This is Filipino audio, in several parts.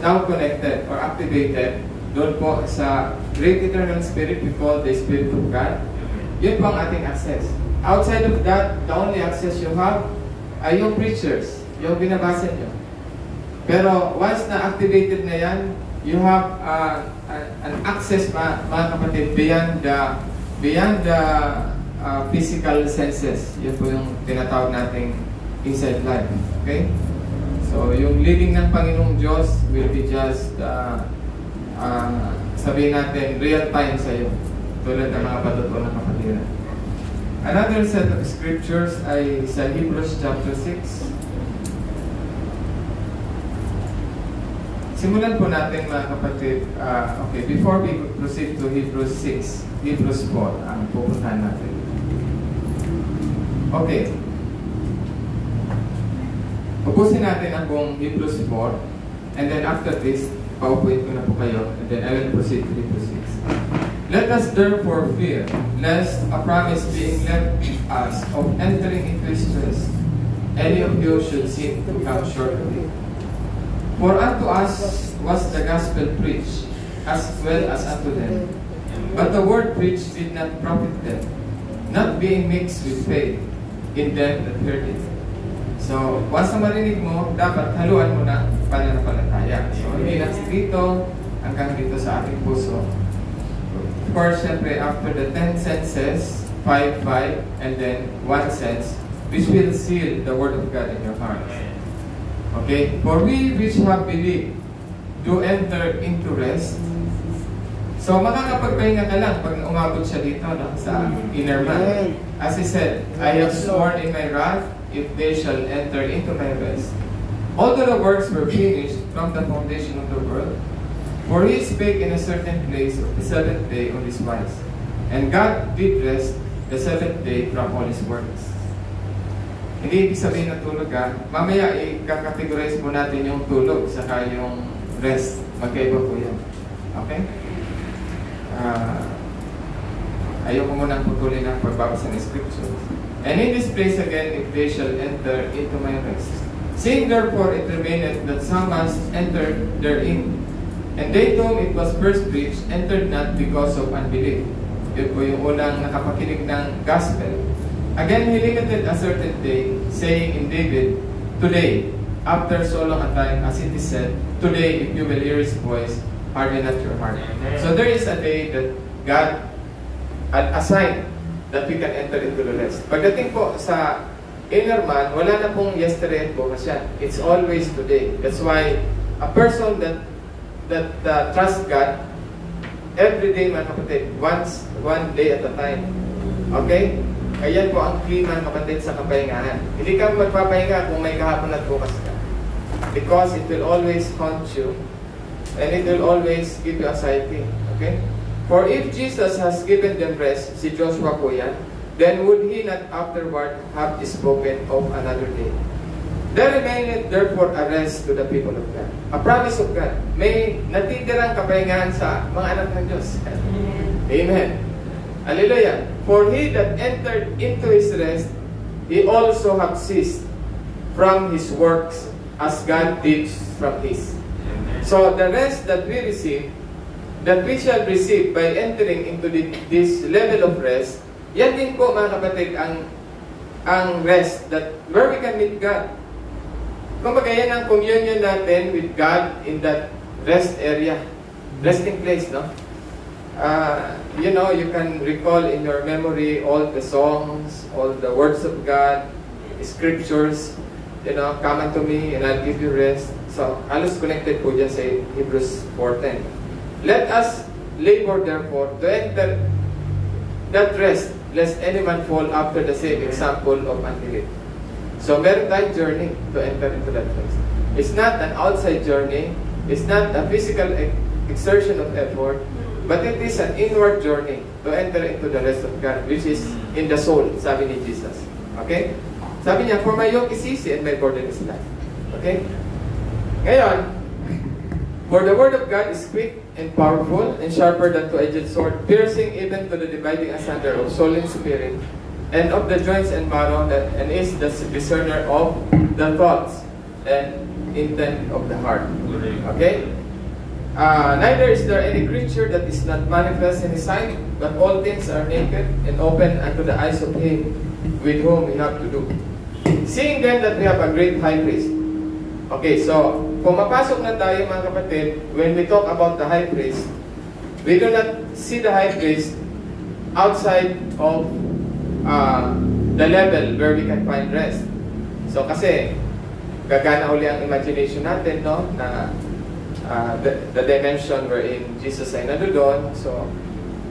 now connected or activated doon po sa great eternal spirit we call the Spirit of God. Yun po ang ating access. Outside of that, the only access you have ay yung preachers, yung binabasa nyo. Pero once na activated na yan, you have an access, mga kapatid, beyond the physical senses. Yun po yung tinatawag nating inside life. Okay? So, yung leading ng Panginoong Diyos will be just, sabihin natin, real time sa iyo. Tulad ng mga patutunan ng kapatiran. Another set of scriptures ay sa Hebrews chapter 6. Simulan po natin mga kapatid. Okay, before we proceed to Hebrews 6, Hebrews 4 ang pupuntahan natin. Okay. Ubusin natin ang buong Hebrews 4, and then after this, paupuin ko na po kayo, and then I will proceed to Hebrews 6. Let us therefore fear, lest a promise being left us of entering into His rest, any of you should seem to come short of it. For unto us was the gospel preached, as well as unto them. But the word preached did not profit them, not being mixed with faith in them that heard it. So, once na marinig mo, dapat haluan mo na pananampalataya. So, hindi lang dito, hanggang dito sa ating puso. Of course, syempre, after the 10 senses, 5, and then 1 sense, which will seal the Word of God in your heart. Okay? For we which have believed do enter into rest. So, makakapagpahinga ka lang pag umabot siya dito, no? Sa inner man. As he said, I have sworn in my wrath, if they shall enter into my rest. Although the works were finished from the foundation of the world, for he spake in a certain place of the seventh day on this wise. And God did rest the seventh day from all his works. Hindi ibig sabihin ng tulog ka. Mamaya i-categorize po natin yung tulog saka yung rest. Magkaiba po yan. Okay? Ayoko muna putulin ang pagbabasa ng scriptures. And in this place again, if they shall enter into my rest. Seeing therefore it remaineth that some must enter therein. And they to whom it was first preached entered not because of unbelief. Yun po yung unang nakapakinig ng gospel. Again, he limited a certain day, saying in David, today, after so long a time, as it is said, today, if you will hear his voice, harden not your heart. So there is a day that God assigned that we can enter into the rest. Pagdating po sa inner man, wala na pong yesterday at bukas yan. It's always today. That's why a person that trusts God, every day mga kapatid, one day at a time. Okay? Ayan po ang klima kapatid sa kapahingahan. Hindi ka magpapahinga kung may kahapon at bukas ka. Because it will always haunt you and it will always give you anxiety. Okay? For if Jesus has given them rest, si Joshua po yan, then would he not afterward have spoken of another day? There remaineth therefore a rest to the people of God. A promise of God. May natitirang kapahingahan sa mga anak ng Diyos. Amen. Hallelujah. For he that entered into his rest, he also have ceased from his works as God did from his. So the rest that we receive, that we shall receive by entering into this level of rest, yan din po mga kapatid ang rest that where we can meet God. Kumbaga yan ang communion natin with God in that rest area, resting place, no? You know, you can recall in your memory all the songs, all the words of God, scriptures, you know, come unto me and I'll give you rest. So, halos connected po dyan sa Hebrews 4:10. Let us labor therefore to enter that rest, lest any man fall after the same example of unbelief. So, meron tayong journey to enter into that rest. It's not an outside journey. It's not a physical exertion of effort, but it is an inward journey to enter into the rest of God, which is in the soul, sabi ni Jesus. Okay? Sabi niya, for my yoke is easy and my burden is light. Okay? Ngayon, for the word of God is quick and powerful and sharper than two-edged sword, piercing even to the dividing asunder of soul and spirit, and of the joints and marrow, and is the discerner of the thoughts and intent of the heart. Okay? Neither is there any creature that is not manifest in his sight, but all things are naked and open unto the eyes of him with whom we have to do. Seeing then that we have a great high priest. Okay, so pumapasok na tayo mga kapatid, when we talk about the high priest, we do not see the high priest outside of the level where we can find rest. So kasi, gagana uli ang imagination natin, no? Na the dimension wherein Jesus ay nandoon. So,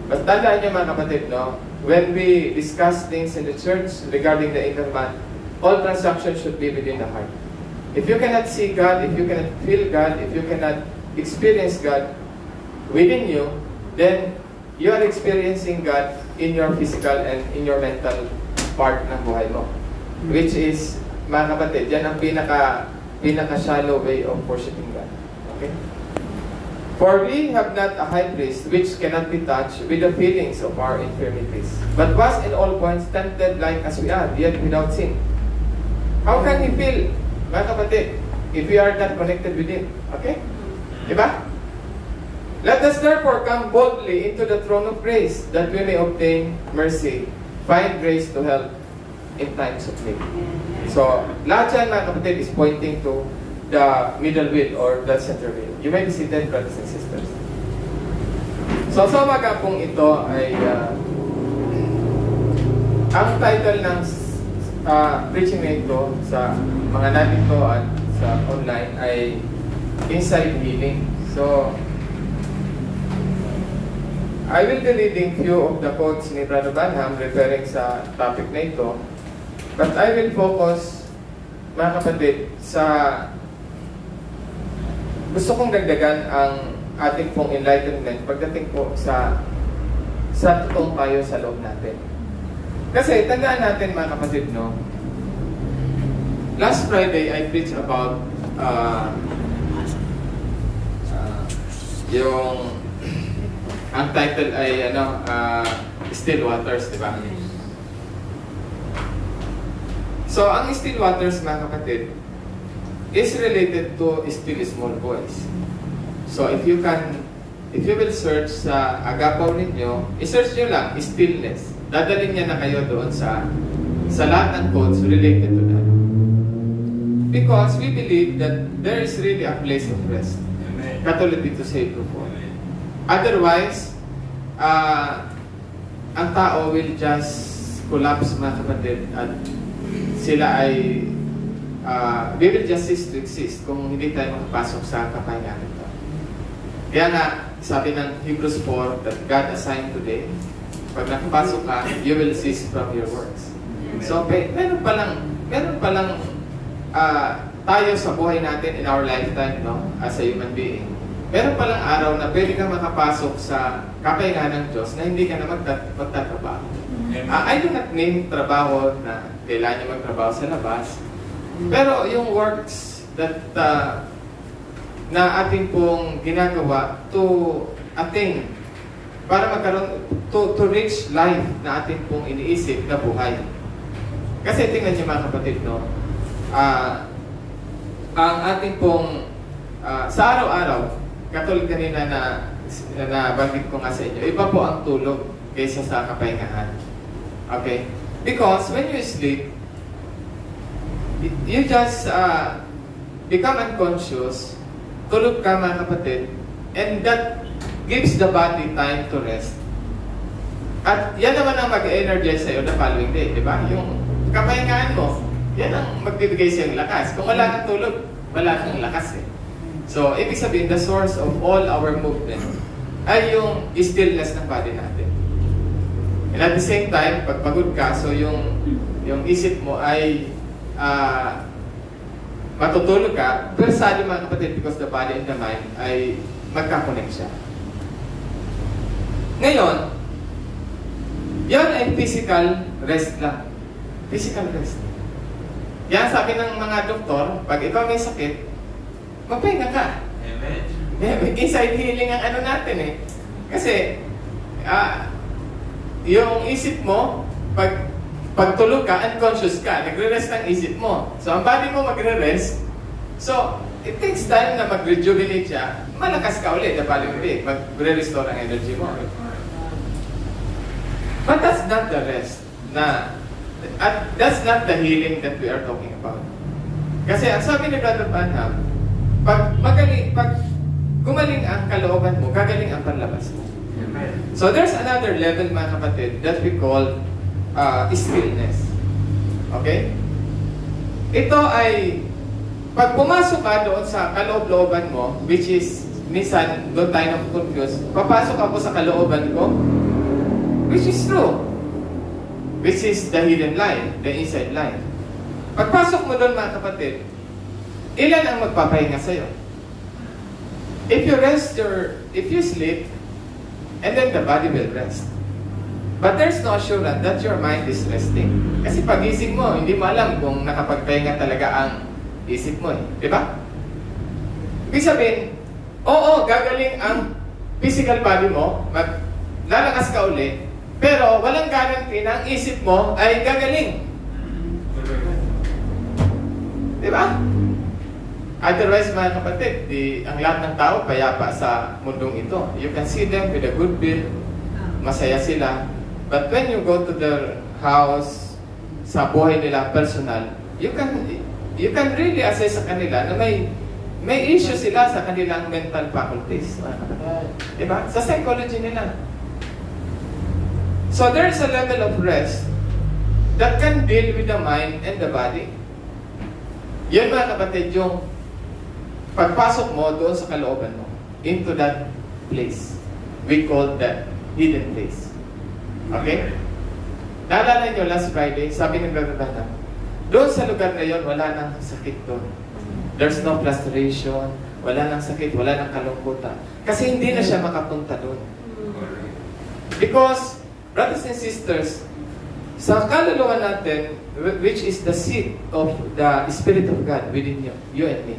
but tandaan niyo mga kapatid, no? When we discuss things in the church regarding the inner man, all transactions should be within the heart. If you cannot see God, if you cannot feel God, if you cannot experience God within you, then you are experiencing God in your physical and in your mental part ng buhay mo. Which is, mga kapatid, yan ang pinaka-shallow way of worshiping God. Okay? For we have not a high priest which cannot be touched with the feelings of our infirmities, but was in all points tempted like as we are, yet without sin. How can he feel, mga kapatid, if we are not connected with Him? Okay? Diba? Let us therefore come boldly into the throne of grace, that we may obtain mercy, find grace to help in times of need. So, lahat yan, mga kapatid, is pointing to the middle wheel or the center wheel. You may be seated, brothers and sisters. So, sa umaga pong ito ay ang title ng preaching na ito sa mga nandito at sa online ay Inside Healing. So, I will be reading few of the quotes ni Brother Branham referring sa topic na ito. But I will focus, mga kapatid, sa gusto kong dagdagan ang ating pong enlightenment pagdating po sa totoong tayo sa loob natin. Kasi tandaan natin mga kapatid, no? Last Friday, I preached about yung ang title ay Still Waters, di ba? So, ang Still Waters, mga kapatid, is related to still small voice. So, if you will search sa agapaw ninyo, i-search nyo lang, stillness. Dadalhin niya na kayo doon sa lahat ng quotes related to that. Because we believe that there is really a place of rest. Katulad dito sa Hebrew 4. Otherwise, ang tao will just collapse, mga kapatid, at sila ay we will just cease to exist kung hindi tayo makapasok sa kapahingahan nito. Kaya nga, sabi ng Hebrews 4 that God assigned today, pag nakapasok ka, you will cease from your works. So, meron palang tayo sa buhay natin in our lifetime, no, as a human being. Meron palang araw na pwede kang makapasok sa kapahingahan ng Diyos na hindi ka na magtatrabaho. I do not mean trabaho na kailangan nyo magtrabaho sa labas. Pero yung works that na ating pong ginagawa to attain, para magkaroon, to reach life na ating pong iniisip na buhay. Kasi tingnan niyo mga kapatid, no? Ang ating pong sa araw-araw, katulad kanina na banggit ko nga sa inyo, iba po ang tulog kaysa sa kapahingahan. Okay? Because when you sleep, you just become unconscious, tulog ka mga kapatid, and that gives the body time to rest. At yan naman ang mag-energize sa'yo the following day, di ba? Yung kapahingaan mo, yan ang magbibigay sa'yo ng lakas. Kung wala kang tulog, wala kang lakas eh. So, ibig sabihin, the source of all our movement ay yung stillness ng body natin. And at the same time, pag pagod ka, so yung isip mo ay matutulog ka, pero sadly mga kapatid, because the body and the mind ay magkakonect siya. Ngayon, yan ay physical rest lang. Physical rest. Yan sabi ng mga doktor, pag ikaw may sakit, magpahinga ka. Amen. Inside healing ang ano natin eh. Kasi, yung isip mo, pag tulog ka, unconscious ka, nagre-rest ang isip mo. So, ang body mo magre-rest. So, it takes time na mag-rejuvenate siya, malakas ka ulit the following day, mag-restore ang energy mo. But that's not the rest at that's not the healing that we are talking about. Kasi ang sabi ni Brother Branham, pag gumaling ang kalooban mo, gagaling ang panlabas mo. So there's another level, mga kapatid, that we call stillness. Okay? Ito ay, pag pumasok ka doon sa kaloob-looban mo, which is, minsan, doon tayo na-confuse, papasok ako sa kalooban ko, which is true. Which is the hidden life, the inside life. Pagpasok mo doon, mga kapatid, ilan ang magpapahinga sa'yo? If you sleep, and then the body will rest. But there's no assurance that your mind is resting. Kasi pag-isip mo, hindi mo alam kung nakapagpahinga talaga ang isip mo. Di ba? Ibig sabihin, oo, gagaling ang physical body mo, lalakas ka ulit, pero walang guarantee na ang isip mo ay gagaling. Di ba? Otherwise, mga kapatid, ang lahat ng tao payapa sa mundong ito. You can see them with a good will, masaya sila. But when you go to their house, sa buhay nila personal, you can really assess sa kanila na may issue sila sa kanilang mental faculties. Diba? Sa psychology nila. So there's a level of rest that can deal with the mind and the body. Yan, mga kapatid, yung pagpasok mo doon sa kalooban mo, into that place, we call that hidden place. Okay? Naalala nyo, last Friday, sabi ng Brother Branham, doon sa lugar na yon, wala nang sakit doon. There's no frustration, wala nang sakit, wala nang kalungkutan. Kasi hindi na siya makapunta doon. Because, brothers and sisters, sa kaluluwa natin, which is the seat of the Spirit of God within you and me.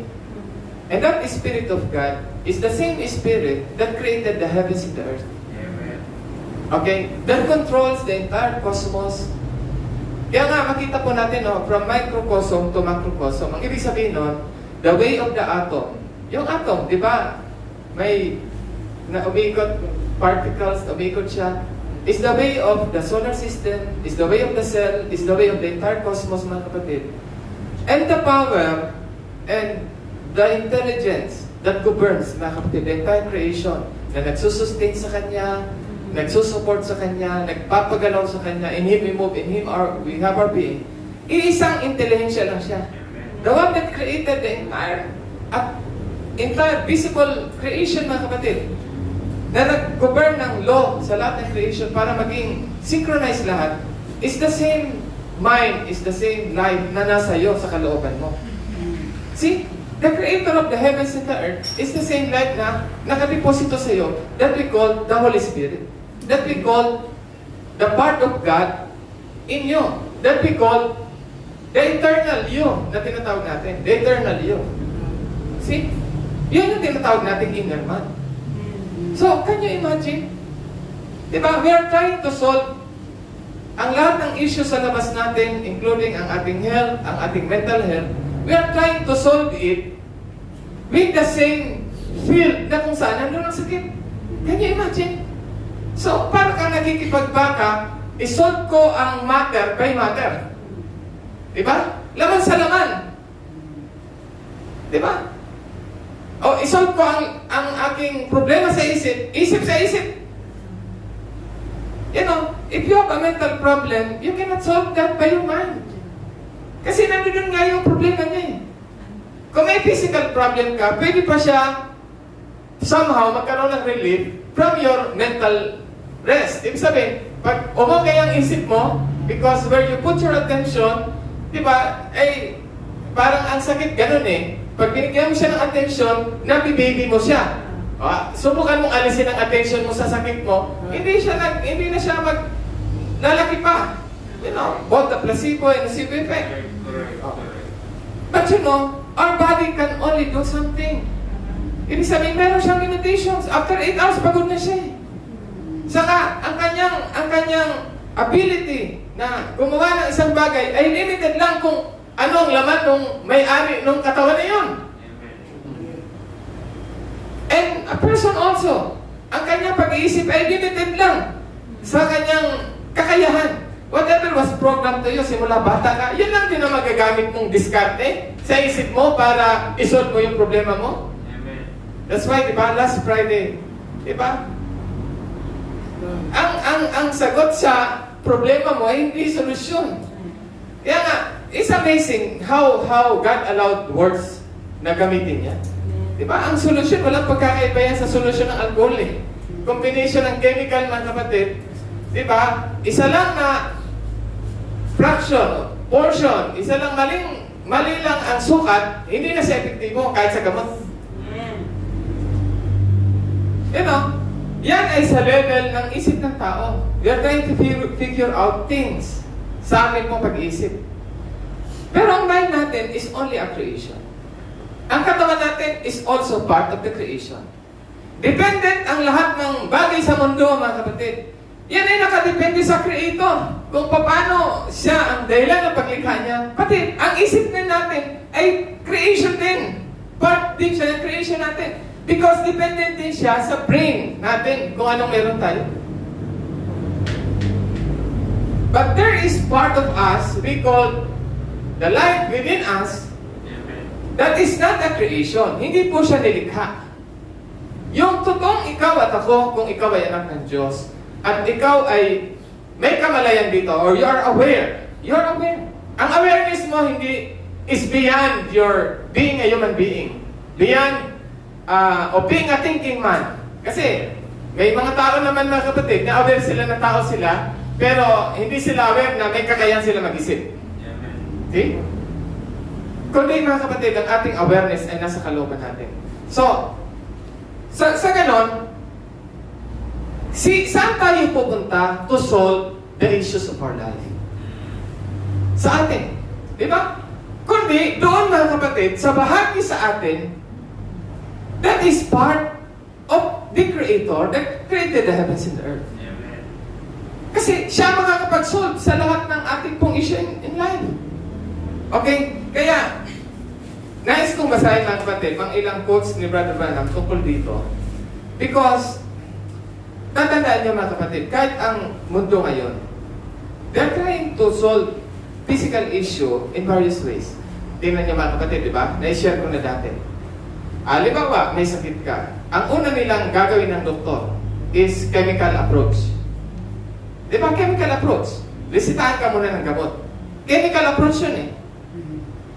And that Spirit of God is the same Spirit that created the heavens and the earth. Okay? That controls the entire cosmos. Kaya nga, makita po natin, from microcosm to macrocosm. Ang ibig sabihin nun, the way of the atom. Yung atom, di ba? May umiikot particles, umiikot siya. Is the way of the solar system, is the way of the cell, is the way of the entire cosmos, mga kapatid. And the power and the intelligence that governs, mga kapatid, the entire creation, na nagsusustain sa Kanya, nagsusupport sa Kanya, nagpapagalaw sa Kanya, in Him we move, in Him we have our being. Iisang intelihensya lang siya. The one that created the entire visible creation, mga kapatid, na nag-govern ng law sa lahat ng creation para maging synchronized lahat, is the same mind, is the same life na nasa iyo sa kalooban mo. See? The creator of the heavens and the earth is the same life na nakadeposito sa iyo that we call the Holy Spirit. That we call the part of God in you. That we call the eternal you na tinatawag natin. The eternal you. See? Yun yung tinatawag natin inner man. So, can you imagine? Diba? We are trying to solve ang lahat ng issues sa labas natin, including ang ating health, ang ating mental health. We are trying to solve it with the same field na kung saan nandun ang sakit. Can you imagine? So, para kang nakikipagbaka, isolve ko ang matter by matter. Diba? Laman sa laman. Diba? O, isolve ko ang aking problema sa isip, isip sa isip. You know, if you have a mental problem, you cannot solve that by your mind. Kasi nandun nga yung problema niya eh. Kung may physical problem ka, pwede pa siya somehow magkaroon ng relief from your mental rest. Ibig sabihin, pag umukay ang isip mo, because where you put your attention, di ba, ay parang ang sakit ganun eh. Pag binigyan mo siya ng attention, nabibaby mo siya. Subukan mong alisin ang attention mo sa sakit mo, hindi na siya lalaki pa. You know, both the placebo and the nocebo effect. But you know, our body can only do something. Ibig sabihin, meron siyang limitations. After 8 hours, pagod na siya eh. Saka, ang kanyang ability na gumawa ng isang bagay ay limited lang kung ano ang laman nung may-ari nung katawan na yun. a person also. Ang kanyang pag-iisip ay limited lang sa kanyang kakayahan. Whatever was programmed to you simula bata ka, yan lang din ang magagamit mong diskarte sa isip mo para isolve mo yung problema mo. Amen. That's why, di ba, last Friday, di ba? Ang sagot sa problema mo ay hindi solusyon. Kaya nga, it's amazing how God allowed words na gamitin niya. Di ba? Ang solusyon, walang pagkakaiba yan sa solusyon ng alcohol eh. Combination ng chemical, mga kapatid. Di ba? Isa lang na fraction, portion, isa lang mali lang ang sukat, hindi na siya epektibo kahit sa gamot. You know, yan ay sa level ng isip ng tao. We are trying to figure out things sa amin mong pag-iisip. Pero ang mind natin is only a creation. Ang katawan natin is also part of the creation. Dependent ang lahat ng bagay sa mundo, mga kapatid. Yan ay nakadepende sa Creator. Kung paano siya ang dahilan ng paglikha niya. Pati, ang isip din natin ay creation din. Part din siya ng creation natin. Because dependent din siya sa brain natin kung anong meron tayo. But there is part of us, we call the life within us, that is not a creation. Hindi po siya nilikha. Yung totoong ikaw at ako, kung ikaw ay anak ng Diyos, at ikaw ay may kamalayan dito, or you are aware. You are aware. Ang awareness mo hindi is beyond your being a human being. Beyond o being a thinking man. Kasi may mga tao naman, mga kapatid, na aware sila na tao sila, pero hindi sila aware na may kakayahan sila mag-isip. See? Kundi, mga kapatid, ang ating awareness ay nasa kalooban natin. So, sa ganon, saan tayo pupunta to solve the issues of our life? Sa atin. Di ba? Kundi, doon, mga kapatid, sa bahagi sa atin, that is part of the Creator that created the heavens and the earth. Amen. Kasi siya makakapag-solve sa lahat ng ating pong issue in life. Okay? Kaya, nais kong basahin, mga kapatid, mga ilang quotes ni Brother Branham tungkol dito. Because, tatandaan niyo, mga kapatid, kahit ang mundo ngayon, they're trying to solve physical issue in various ways. Tingnan niyo, mga kapatid, di ba? Na-share ko na dati. Halimbawa, may sakit ka. Ang una nilang gagawin ng doktor is chemical approach. Di ba? Chemical approach. Resitahan ka muna ng gamot. Chemical approach yun eh.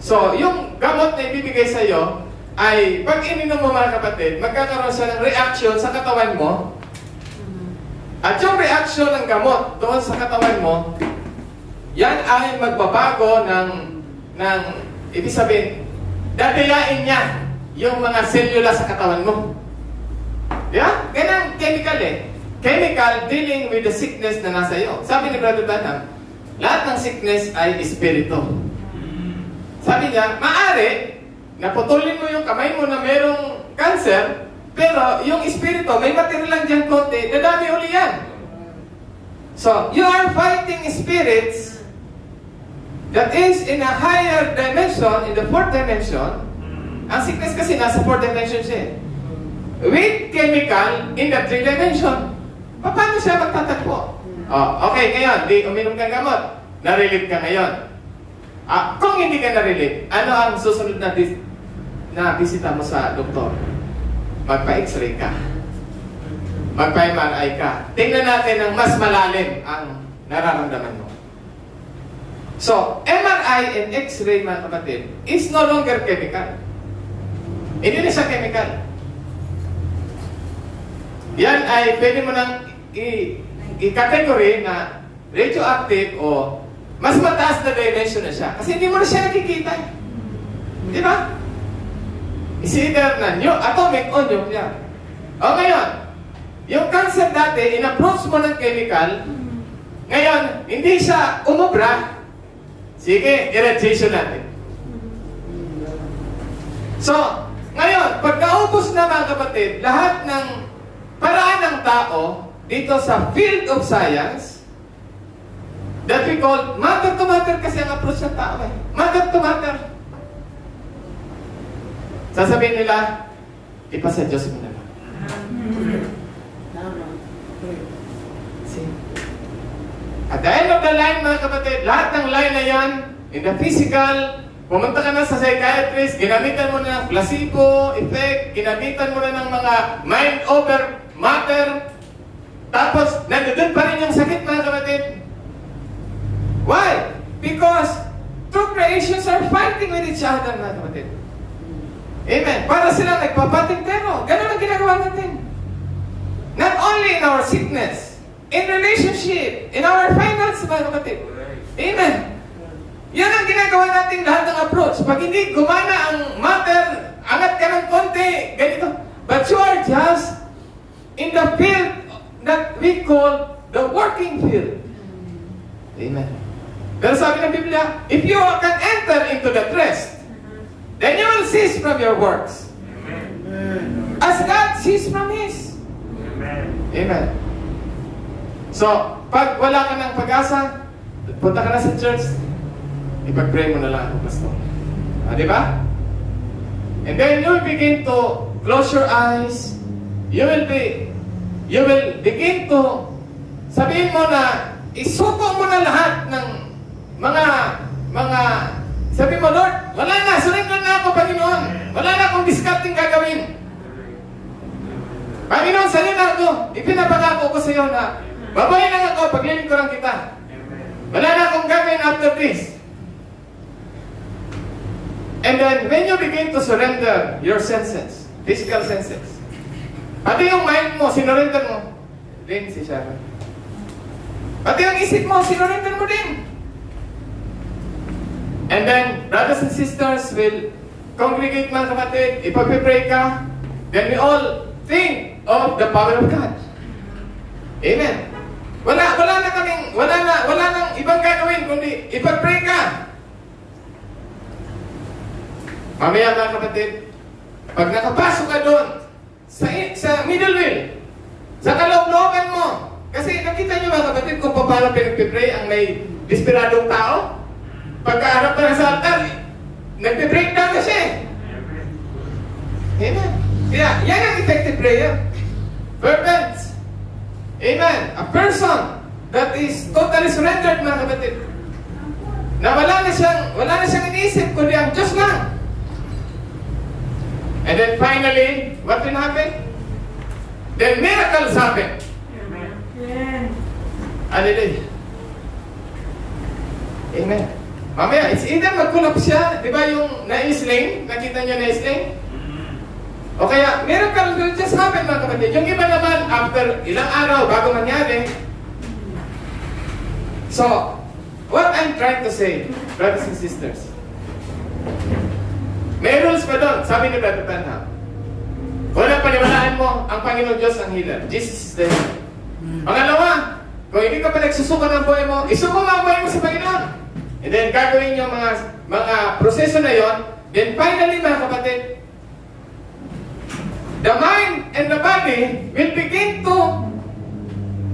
So, yung gamot na ibibigay sa iyo ay pag ininom mo, mga kapatid, magkakaroon siya ng reaction sa katawan mo. At yung reaction ng gamot doon sa katawan mo, yan ay magbabago ng ibig sabihin, dadayain niya yung mga selula sa katawan mo. Yeah? Ganang chemical eh. Chemical dealing with the sickness na nasa iyo. Sabi ni Brother Branham, lahat ng sickness ay espiritu. Sabi niya, maaari, naputulin mo yung kamay mo na merong cancer, pero yung espiritu, may material lang dyan konti, dadami uli yan. So, you are fighting spirits that is in a higher dimension, in the fourth dimension. Ang sickness kasi nasa fourth dimension siya. With chemical in the third dimension. Paano siya magtatagpo? Oh, okay, ngayon, di uminom kang gamot. Na-relieve ka ngayon. Kung hindi ka na-relieve, ano ang susunod na bisita mo sa doktor? Magpa-x-ray ka. Magpa-MRI ka. Tingnan natin ang mas malalim ang nararamdaman mo. So, MRI and X-ray, mga kapatid, is no longer chemical. Hindi na siya chemical. Yan ay pwede mo nang i-category na radioactive o mas mataas na dimension na siya. Kasi hindi mo na siya nakikita. Di ba? Is either na atomic o nuclear. O ngayon, yung cancer dati, in-approach mo ng chemical, ngayon, hindi siya umubra. Sige, irradiation natin. So, ngayon, pagkaubos na, mga kapatid, lahat ng paraan ng tao dito sa field of science that we call matter to matter kasi ang approach ng tao eh. Matter to matter. Sasabihin nila, ipasa Diyos mo na lang. See? At the end of the line, mga kapatid, lahat ng line na yan, in the physical, pumunta ka na sa psychiatrist, ginamitan mo na ng placebo effect, ginamitan mo na ng mga mind over matter, tapos nandoon pa rin yung sakit, mga kapatid. Why? Because two creations are fighting with each other, mga kapatid. Amen. Para sila nagpapatingtero. Ganun ang ginagawa natin. Not only in our sickness, in relationship, in our finance, mga kapatid. Amen. Yan ang ginagawa natin lahat ng approach. Pag hindi gumana ang matter, angat ka ng konti, ganito. But you are just in the field that we call the working field. Amen. Pero sabi ng Biblia, if you can enter into that rest, then you will cease from your works. As God ceased from His. Amen. So, pag wala ka ng pag-asa, punta ka na sa church, ipag-pray mo na lang ang pastor. Di ba? And then you will begin to close your eyes. You will begin to sabihin mo na isuko mo na lahat ng mga sabi mo, Lord, wala na, surrender na ako, Panginoon. Wala na akong discarding gagawin. Panginoon, salina ako. Ipinapangako ko sa iyo na babae lang ako, paglilingkuran kita. Wala na akong gagawin after this. And then, when you begin to surrender your senses, physical senses, pati yung mind mo, sinurrender mo, din si Sharon. Pati yung isip mo, sinurrender mo din. And then, brothers and sisters will congregate, mga kapatid, ipag-pray ka, then we all think of the power of God. Amen. Wala nang ibang gagawin, kundi ipag-pray ka. Mamaya, mga kapatid, pag nakapasok ka doon, sa middle wheel, sa kaloob-looban mo, kasi nakita niyo, mga kapatid, kung paano pinag-pray ang may desperadong tao. Pagkaharap pa sa altar, nagpe-breakdown na siya eh. Amen. Kaya, yan ang effective prayer. Fervent. Amen. A person that is totally surrendered, mga kapatid. Na wala na siyang iniisip, kundi ang Diyos lang. And then finally, what will happen? Then miracles happen. Amen. Hallelujah. Amen. Mamaya, it's either mag-collapse siya, di ba yung na-sling? Nakita niyo na-sling? O kaya, miracle will just happen, mga kapatid. Yung iba naman, after ilang araw, bago mangyari. So, what I'm trying to say, brothers and sisters, may rules pa doon, sabi ni Brother Branham. Kung paniwalaan mo, ang Panginoon Diyos ang healer. Jesus is the healer. Pangalawa, kung hindi ka pa nagsusuko ng buhay mo, isuko mo ang buhay mo sa Panginoon. And then, gagawin yung mga proseso na yon. Then, finally, mga kapatid, the mind and the body will begin to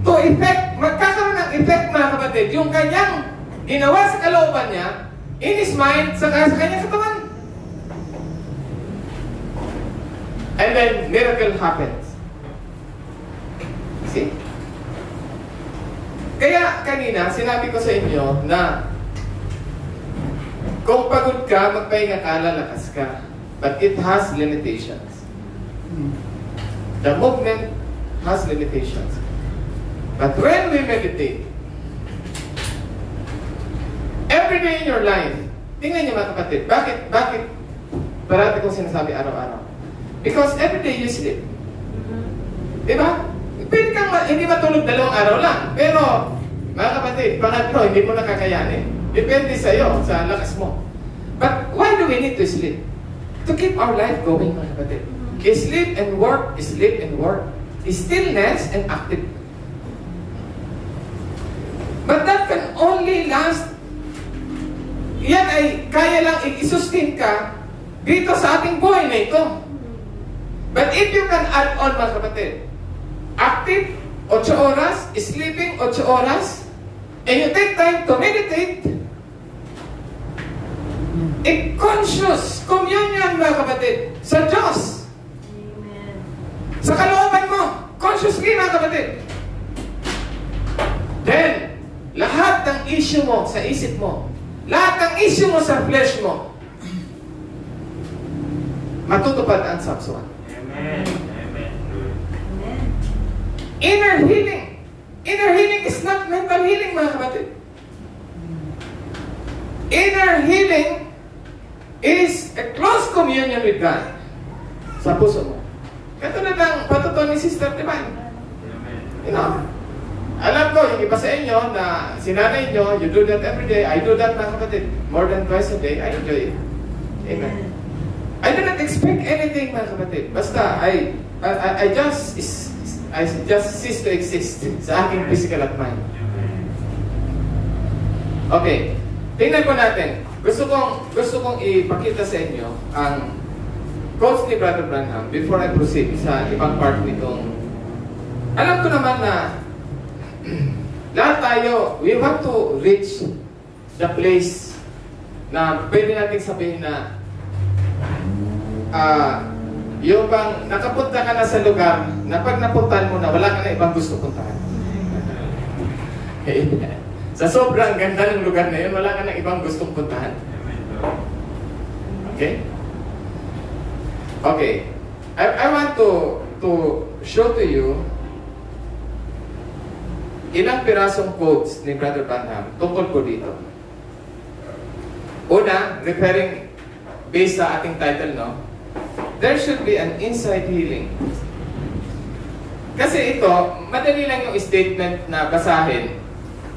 effect, magkakaroon ng effect, mga kapatid, yung kanyang ginawa sa kalooban niya, in his mind, sa kanyang katawan. And then, miracle happens. See? Kaya, kanina, sinabi ko sa inyo na kung pagod ka, magpahinga ka, lalakas ka. But it has limitations. The movement has limitations. But when we meditate, every day in your life, tingnan niyo, mga kapatid, bakit parati kong sinasabi araw-araw? Because every day you sleep. Diba? Pwede kang hindi matulog 2 araw lang. Pero, mga kapatid, pangatlo, hindi mo nakakayanin. Depende sa iyo, sa lakas mo. But why do we need to sleep? To keep our life going, mga kapatid. Sleep and work, sleep and work. Stillness and active. But that can only last. Yan ay kaya lang i-sustain ka dito sa ating buhay na ito. But if you can add on, mga kapatid, active, 8 oras, sleeping, 8 oras, and you take time to meditate, a conscious communion, mga kapatid, sa Diyos. Amen. Sa kalooban mo, consciously, mga kapatid. Then, lahat ng issue mo sa isip mo, lahat ng issue mo sa flesh mo, matutupad ang Psalms 1. Amen. Amen. Inner healing. Inner healing is not mental healing, mga kapatid. Inner healing is a close communion with God sa puso mo. Katulad ng patutuan ni Sister Divine. You know, alam ko, yung iba sa inyo na sinanay nyo, you do that every day. I do that, mga kapatid. More than twice a day. I enjoy it. Amen. I do not expect anything, mga kapatid. Basta, I just cease to exist sa aking physical at mind. Okay. Tingnan po natin. Gusto kong ipakita sa inyo ang quotes ni Brother Branham before I proceed sa ibang part nitong. Alam ko naman na lahat tayo, we want to reach the place na pwede natin sabihin na yung bang nakapunta ka na sa lugar na pag napuntahan mo na wala ka na ibang gusto puntahan. Sa sobrang ganda ng lugar na yun, wala ka na ibang gustong puntahan. Okay? Okay. I want to show to you ilang pirasong quotes ni Brother Branham tungkol po dito. Una, referring based sa ating title, no? There should be an inside healing. Kasi ito, madali lang yung statement na basahin.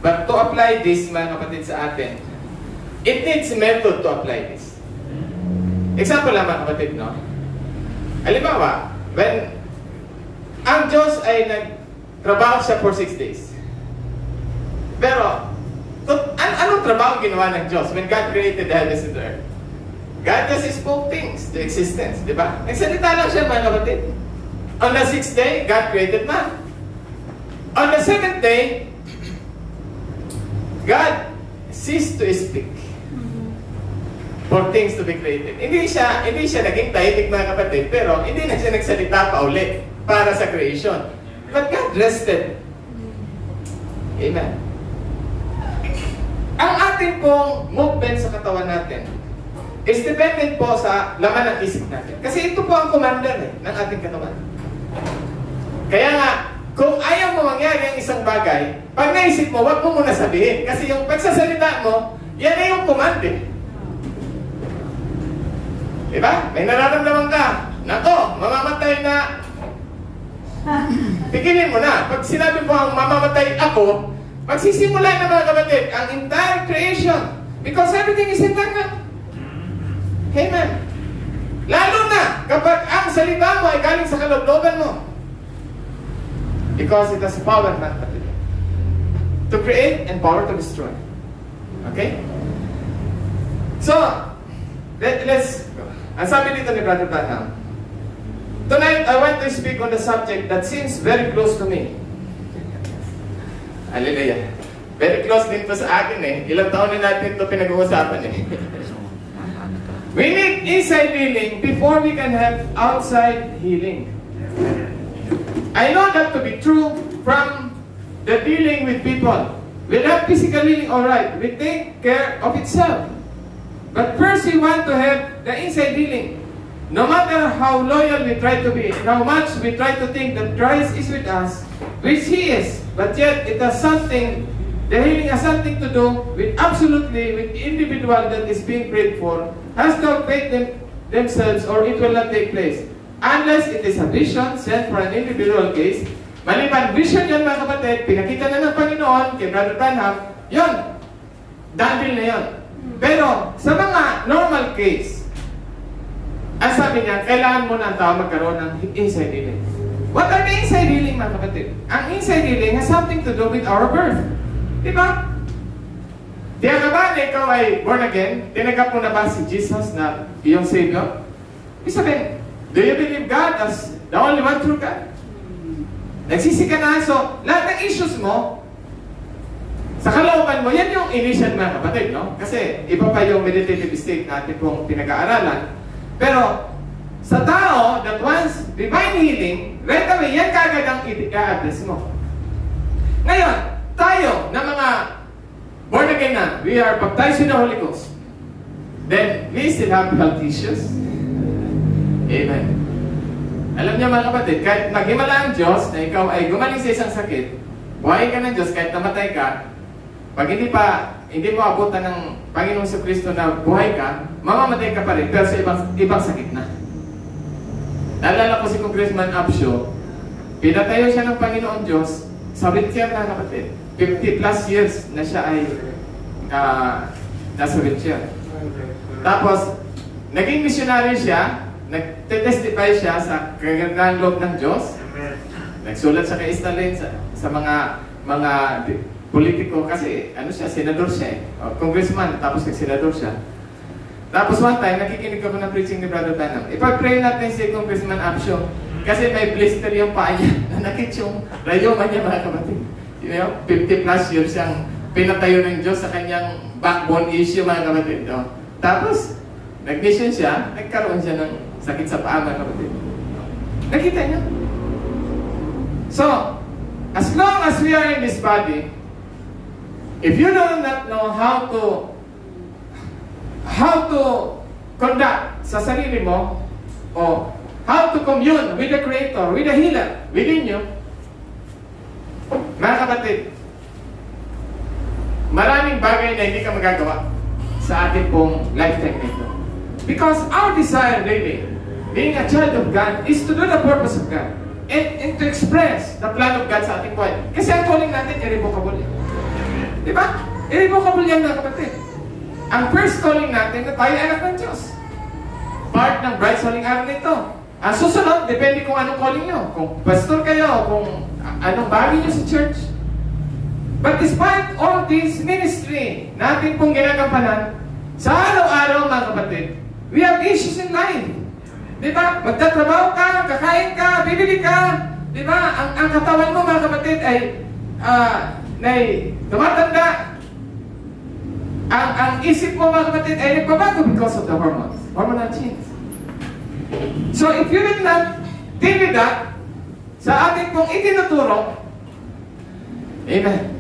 But to apply this, mga kapatid, sa atin, it needs method to apply this. Example lang, mga kapatid, no? Halimbawa, when ang Diyos ay nagtrabaho siya for 6 days. Pero, anong trabaho ginawa ng Diyos when God created the heavens and the earth? God just spoke things to existence, di ba? Nagsalita lang siya, mga kapatid. On the 6th day, God created man. On the 7th day, God ceased to speak for things to be created. Hindi siya naging tahimik, mga kapatid, pero hindi na siya nagsalita pa ulit para sa creation. But God rested. Amen. Ang ating pong movement sa katawan natin is dependent po sa laman ng isip natin. Kasi ito po ang commander ng ating katawan. Kaya nga, kung ayaw mo mangyari ang isang bagay, pag naisip mo, wag mo muna sabihin. Kasi yung pagsasalita mo, yan ay yung command eh. Diba? May nararamdaman ka. Nako, mamamatay na. Tigilin mo na. Pag sinabi mo ang mamamatay ako, magsisimula na, mga kapatid, ang entire creation. Because everything is eternal. Amen. Lalo na kapag ang salita mo ay galing sa kalooban mo. Because it has power, not to create and power to destroy. Okay? So, let's go. Ang sabi dito ni Brother Branham, tonight, I want to speak on the subject that seems very close to me. Hallelujah. Very close din to sa akin eh. Ilang taon na natin ito pinag-uusapan eh. We need inside healing before we can have outside healing. I know that to be true from the dealing with people. We have physical healing, alright. We take care of itself. But first we want to have the inside healing. No matter how loyal we try to be, and how much we try to think that Christ is with us, which He is, but yet it has something, the healing has something to do with absolutely with the individual that is being prayed for, has to affect themselves or it will not take place. Unless it is a vision sent for an individual case. Maliban vision yan, mga kapatid, pinakita na ng Panginoon kay Brother Branham, yun, dahil na yun. Pero sa mga normal case, ang sabi niya, kailangan mo na ang tao magkaroon ng inside healing. What are the inside healing, mga kapatid? Ang inside healing has something to do with our birth. Diba? Diyan ka ba na ikaw ay born again? Tinanggap mo na ba si Jesus na iyong Savior? Ibig sabihin, do you believe God as the only one true God? Nagsisi ka na. So, lahat ng issues mo, sa kalooban mo, yan yung initial, mga kapatid, no? Kasi iba pa yung meditative state natin pong pinag-aaralan. Pero, sa tao that wants divine healing, right away, yan kagad ang i-address mo. Ngayon, tayo na mga born again na, we are baptized in the Holy Ghost. Then, we still have health issues. Amen. Alam niyo mga kapatid, kahit maghimala ang Diyos na ikaw ay gumaling sa isang sakit, buhay ka ng Diyos, kahit namatay ka, pag hindi mo abutan ng Panginoong Kristo na buhay ka, mamamatay ka pa rin, pero sa ibang sakit na. Naalala ko si Congressman Absyo, pinatayo siya ng Panginoon Diyos sa wheelchair na kapatid. 50 plus years na siya ay nasa wheelchair. Tapos, naging missionary siya, nag-testify siya sa kagandang loob ng Diyos. Nagsulat siya kay Stalin sa mga politiko kasi senador siya congressman, tapos nag-senador siya. Tapos one time, nakikinig ako ng preaching ni Brother Tanam. Ipag-pray natin si Congressman Absyo kasi may blister yung paa niya. Nanakit yung rayoma niya mga kapatid. 50 plus years siyang pinatayo ng Diyos sa kanyang backbone issue mga kapatid. Tapos, nag-mission siya, nagkaroon siya ng sakit sa paa mga kapatid. Nakita niyo? So, as long as we are in this body, if you do not know how to conduct sa sarili mo, o how to commune with the Creator, with the Healer within you, mga kapatid, maraming bagay na hindi ka magagawa sa ating pong lifetime nito. Because our desire really, being a child of God, is to do the purpose of God and to express the plan of God sa ating buhay. Kasi ang calling natin, irrevocable yan. Di ba? Irrevocable yan mga kapatid. Ang first calling natin na tayo anak ng Diyos. Part ng bright calling araw nito. Ang susunod, depende kung anong calling nyo. Kung pastor kayo, kung anong bagay nyo sa church. But despite all this ministry natin pong ginagampanan, sa araw-araw mga kapatid, we have issues in life. Di ba? Magtatrabaho ka, kakain ka, bibili ka. Di ba? Ang katawan mo mga kapatid ay tumatanda. Ang isip mo mga kapatid ay nagbabago because of the hormonal change. So if you did not deal with that, sa ating pong itinuturo, amen.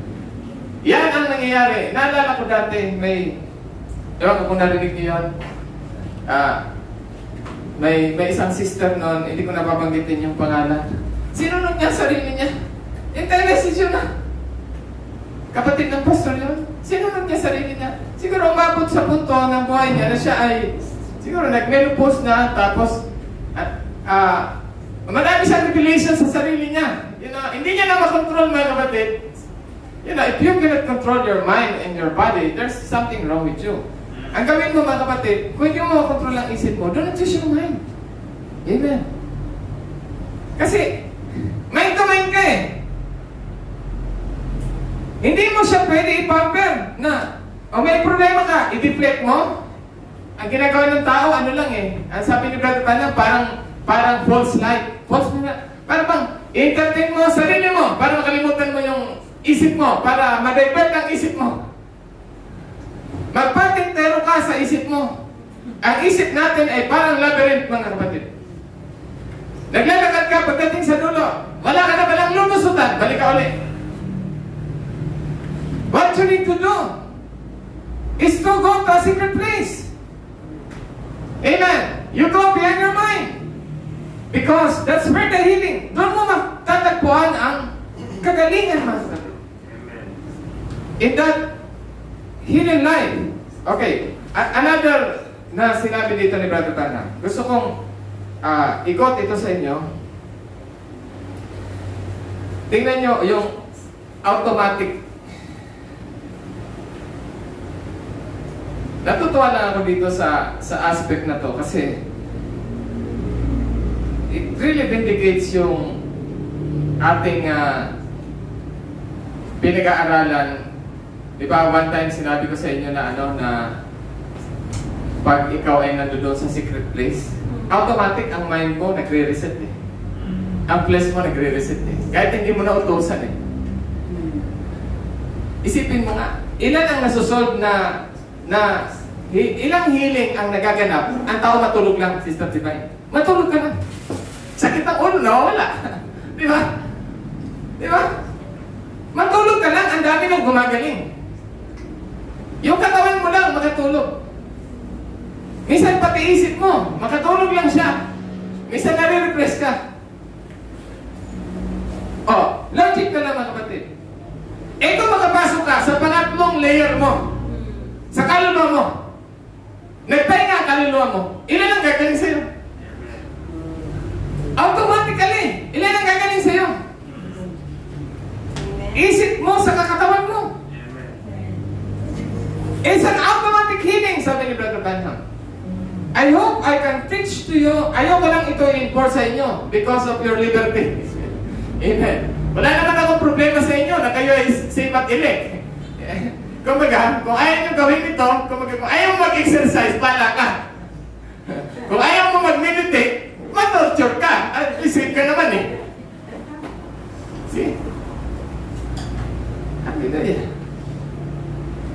Yan ang nangyayari. Naalala ko dati, ewan ko kung narinig niyo yun, may isang sister noon, hindi ko napabanggitin yung pangalan. Sinunod niya sarili niya. Intermessage yun na. Kapatid ng pastor yun. Sinunod niya sarili niya. Siguro umabot sa punto ng buhay niya na siya ay siguro nag-menopause na, tapos madami siyang revelation sa sarili niya. Hindi niya na makontrol mga kapatid. If you cannot control your mind and your body, there's something wrong with you. Ang gawin mo mga kapatid, kung hindi mo makontrol ang isip mo, do not use your mind. Amen. Kasi, mind to mind ka eh. Hindi mo siya pwede i-pamper na, may problema ka, i-deflect mo. Ang ginagawa ng tao, ano lang eh. Ang sabi ni Brother Tanam, parang false light. False na. Parang bang, entertain mo sarili mo para makalimutan mo yung isip mo, para ma-divert ang isip mo. Magpatintero ka sa isip mo. Ang isip natin ay parang labyrinth mga kapatid. Naglalakad ka pagdating sa dulo. Wala ka na palang lulusutan. Balik ka ulit. What you need to do is to go to a secret place. Amen. You go behind your mind. Because that's where the healing. Doon mo matatagpuan ang kagalingan mga kapatid. In that hidden life. Okay. Another na sinabi dito ni Brother Tanam. Gusto kong ikot ito sa inyo. Tingnan nyo yung automatic. Natutuwa lang ako dito sa aspect na to kasi it really vindicates yung ating pinag-aaralan. Di ba, one time sinabi ko sa inyo na na pag ikaw ay nandoon sa secret place, automatic ang mind mo nagre-reset eh. Ang flesh mo nagre-reset eh. Kahit hindi mo na utusan eh. Isipin mo nga, ilan ang nasusolve na ilang healing ang nagaganap, ang tao matulog lang, Sister Divine. Matulog ka na. Sakit ang ulo, nawawala. yan gumagaling. Yung katawan mo lang makatulog. Minsan pati isip mo, makatulog lang siya. Minsan nare-repress ka. Oh, logic na lang mga kapatid. Ito makapasok ka sa pangatlong layer mo. Sa kaluluwa mo. Nagpahinga ang kaluluwa mo. Ilan ang gagaling sa'yo? Automatically, ilan ang gagaling sa'yo? Isip mo sa kakatawan mo. It's an automatic healing, sabi ni Brother Branham. I hope I can teach to you. Ayoko lang ito i-enforce sa inyo because of your liberty. Amen. Wala naman akong problema sa inyo na kayo ay same at elect. Kumbaga, kung ayaw nyo gawin ito, kumbaga, kung ayaw mag-exercise, pala ka. Kung ayaw mo mag-meditate, ma-torture ka. At isip ka naman eh. See? Hallelujah.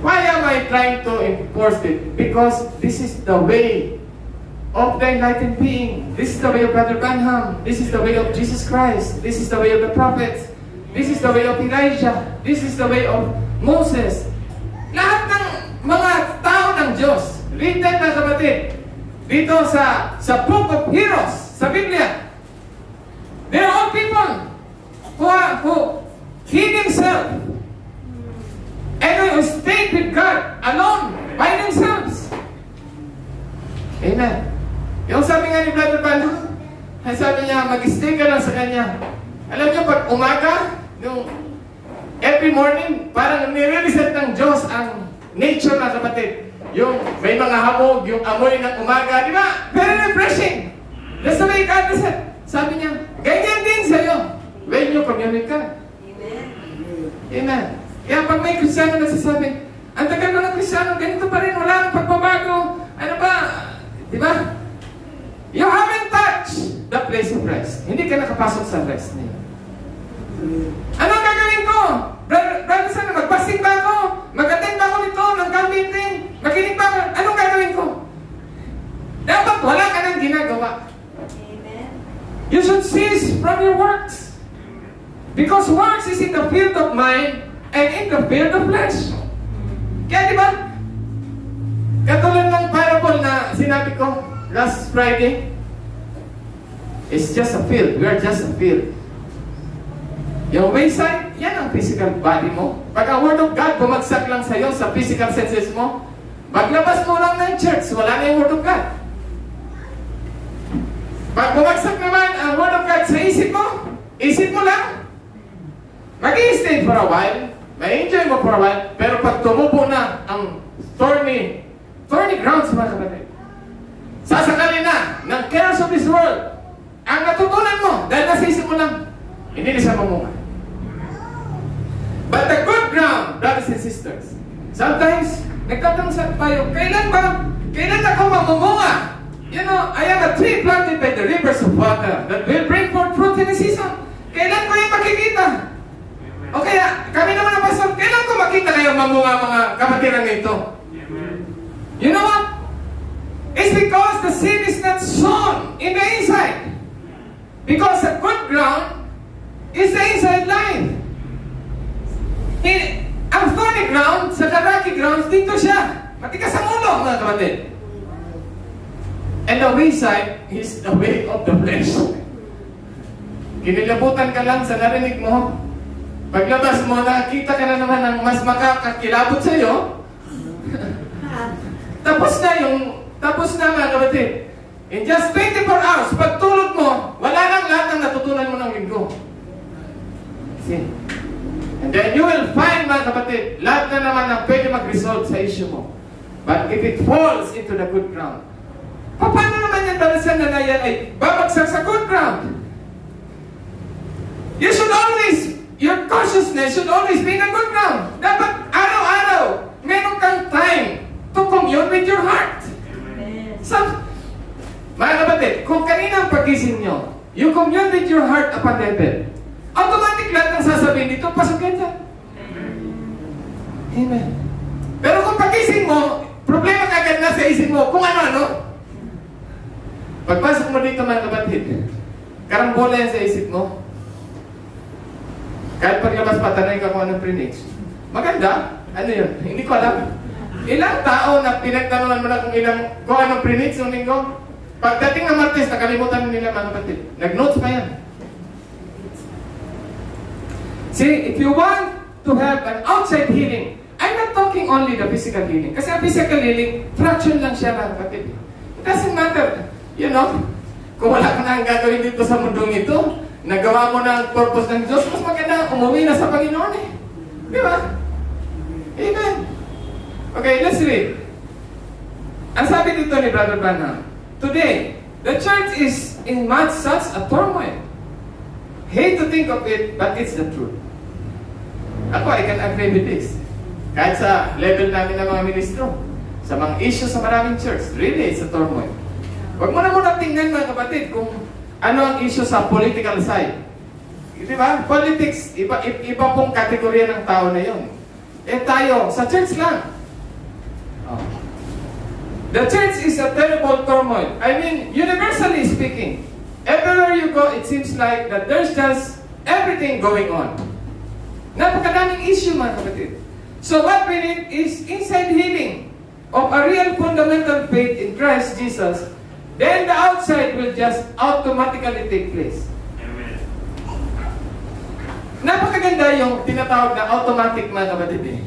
Why am I trying to enforce it? Because this is the way of the enlightened being. This is the way of Brother Branham. This is the way of Jesus Christ. This is the way of the prophets. This is the way of Elijah. This is the way of Moses. Lahat ng mga tao ng Diyos, written na kapatid, dito sa Book of Heroes, sa Biblia, they're all people who hid themselves and who stayed with God alone by themselves. Amen. Yung sabi nga ni Brother Branham, sabi niya, mag-stay ka lang sa kanya. Alam niyo, pag umaga, yung every morning, parang nire-reset ng Diyos ang nature na kapatid. Yung may mga hamog, yung amoy ng umaga, di ba? Very refreshing. That's the way God reset. Sabi niya, ganyan din sa'yo when you commune with God. Amen. Amen. Kaya pag may Kristiyano nagsasabi, ang tagal na ng Kristiyano, ganito pa rin, wala ang pagbabago. Ano ba? Di ba? You haven't touched the place of rest. Hindi ka nakapasok sa rest niya. Anong gagawin ko? Brother Sana, mag-fasting ba ako? Mag-attend ba ako nito ng camp meeting? Makinig ba ako? Anong gagawin ko? Dapat wala ka nang ginagawa. Amen. You should cease from your works. Because works is in the field of mind and in the field of flesh. Kaya di ba? Katulad ng parable na sinabi ko last Friday, it's just a field. We are just a field. Yung wayside, yan ang physical body mo. Pag ang Word of God bumagsak lang sa'yo sa physical senses mo, paglabas mo lang ng church, wala na yung Word of God. Pag bumagsak naman ang Word of God sa isip mo lang, mag-i-stay for a while, may-enjoy mo for a while, pero pag tumubo na ang thorny grounds, mga kapatid, sasakali na ng cares of this world, ang natutunan mo, dahil nasa isip mo lang, hindi na siya mamunga. But the good ground, brothers and sisters, sometimes, nagtatanong sa tayo, kailan ako mamumunga? You know, I am a tree planted by the rivers of water that will bring forth fruit in the season. Kailan ko yung makikita? O kaya, kami naman ang pastor, kailan ko makita kayo mamunga mga kapatiran nito? You know what? It's because the seed is not sown in the inside. Because the good ground is the inside life. Ang thorny ground, sa rocky ground, dito siya. Matikas ang ulo, mga kapatid. And the wayside is the way of the flesh. Kinilabutan ka lang sa narinig mo. Paglabas mo, nakakita ka na naman ng mas makakakilabot sa'yo. Tapos na mga kapatid. In just 24 hours, pagtulog mo, wala nang lahat ng natutunan mo ng linggo. See? And then you will find, mga kapatid, lahat na naman ang pwede mag-resolve sa issue mo. But if it falls into the good ground, paano naman yung dalasan na yan ay babagsak sa good ground? Your consciousness should always be in the good ground. Dapat araw-araw, meron kang time to commune with your heart. Mga kapatid, kung kanina ang pagising nyo, you commune with your heart upon heaven, automatic lahat ng sasabihin dito, pasok yan dyan. Amen. Pero kung pagising mo, problema kagad na sa isip mo, kung ano-ano. Pagpasok mo dito mga kapatid, karambola yan sa isip mo. Kahit paglabas pa, tanay ka kung anong pre-next. Maganda? Ano yun? Hindi ko alam. Ilang tao na pinagtanungan mo na kung anong pre-needs ng linggo? Pagdating ng Martes, nakalimutan nila mga kapatid. Nag-notes pa yan. See, if you want to have an outside healing, I'm not talking only the physical healing. Kasi ang physical healing, fraction lang siya mga kapatid. It doesn't matter. You know, kung wala ka na ang gagawin dito sa mundong ito, nagawa mo na ang purpose ng Diyos, mas maganda umuwi na sa Panginoon eh. Di ba? Amen. Okay, let's read. Ang sabi dito ni Brother Branham, today, the church is in such a turmoil. Hate to think of it, but it's the truth. Ako, I can agree with this. Kahit sa level namin ng mga ministro, sa mga issues sa maraming church, really, it's a turmoil. Huwag mo na muna tingnan mga kapatid kung ano ang issue sa political side. Di ba? Politics, iba pong kategorya ng tao na yon. Eh tayo, sa church lang. Oh. The church is a terrible turmoil. I mean, universally speaking, everywhere you go, it seems like that there's just everything going on. Napakadaming issue mga kapatid. So what we need is inside healing of a real fundamental faith in Christ Jesus. Then the outside will just automatically take place. Amen. Napakaganda yung tinatawag na automatic mga kapatid eh.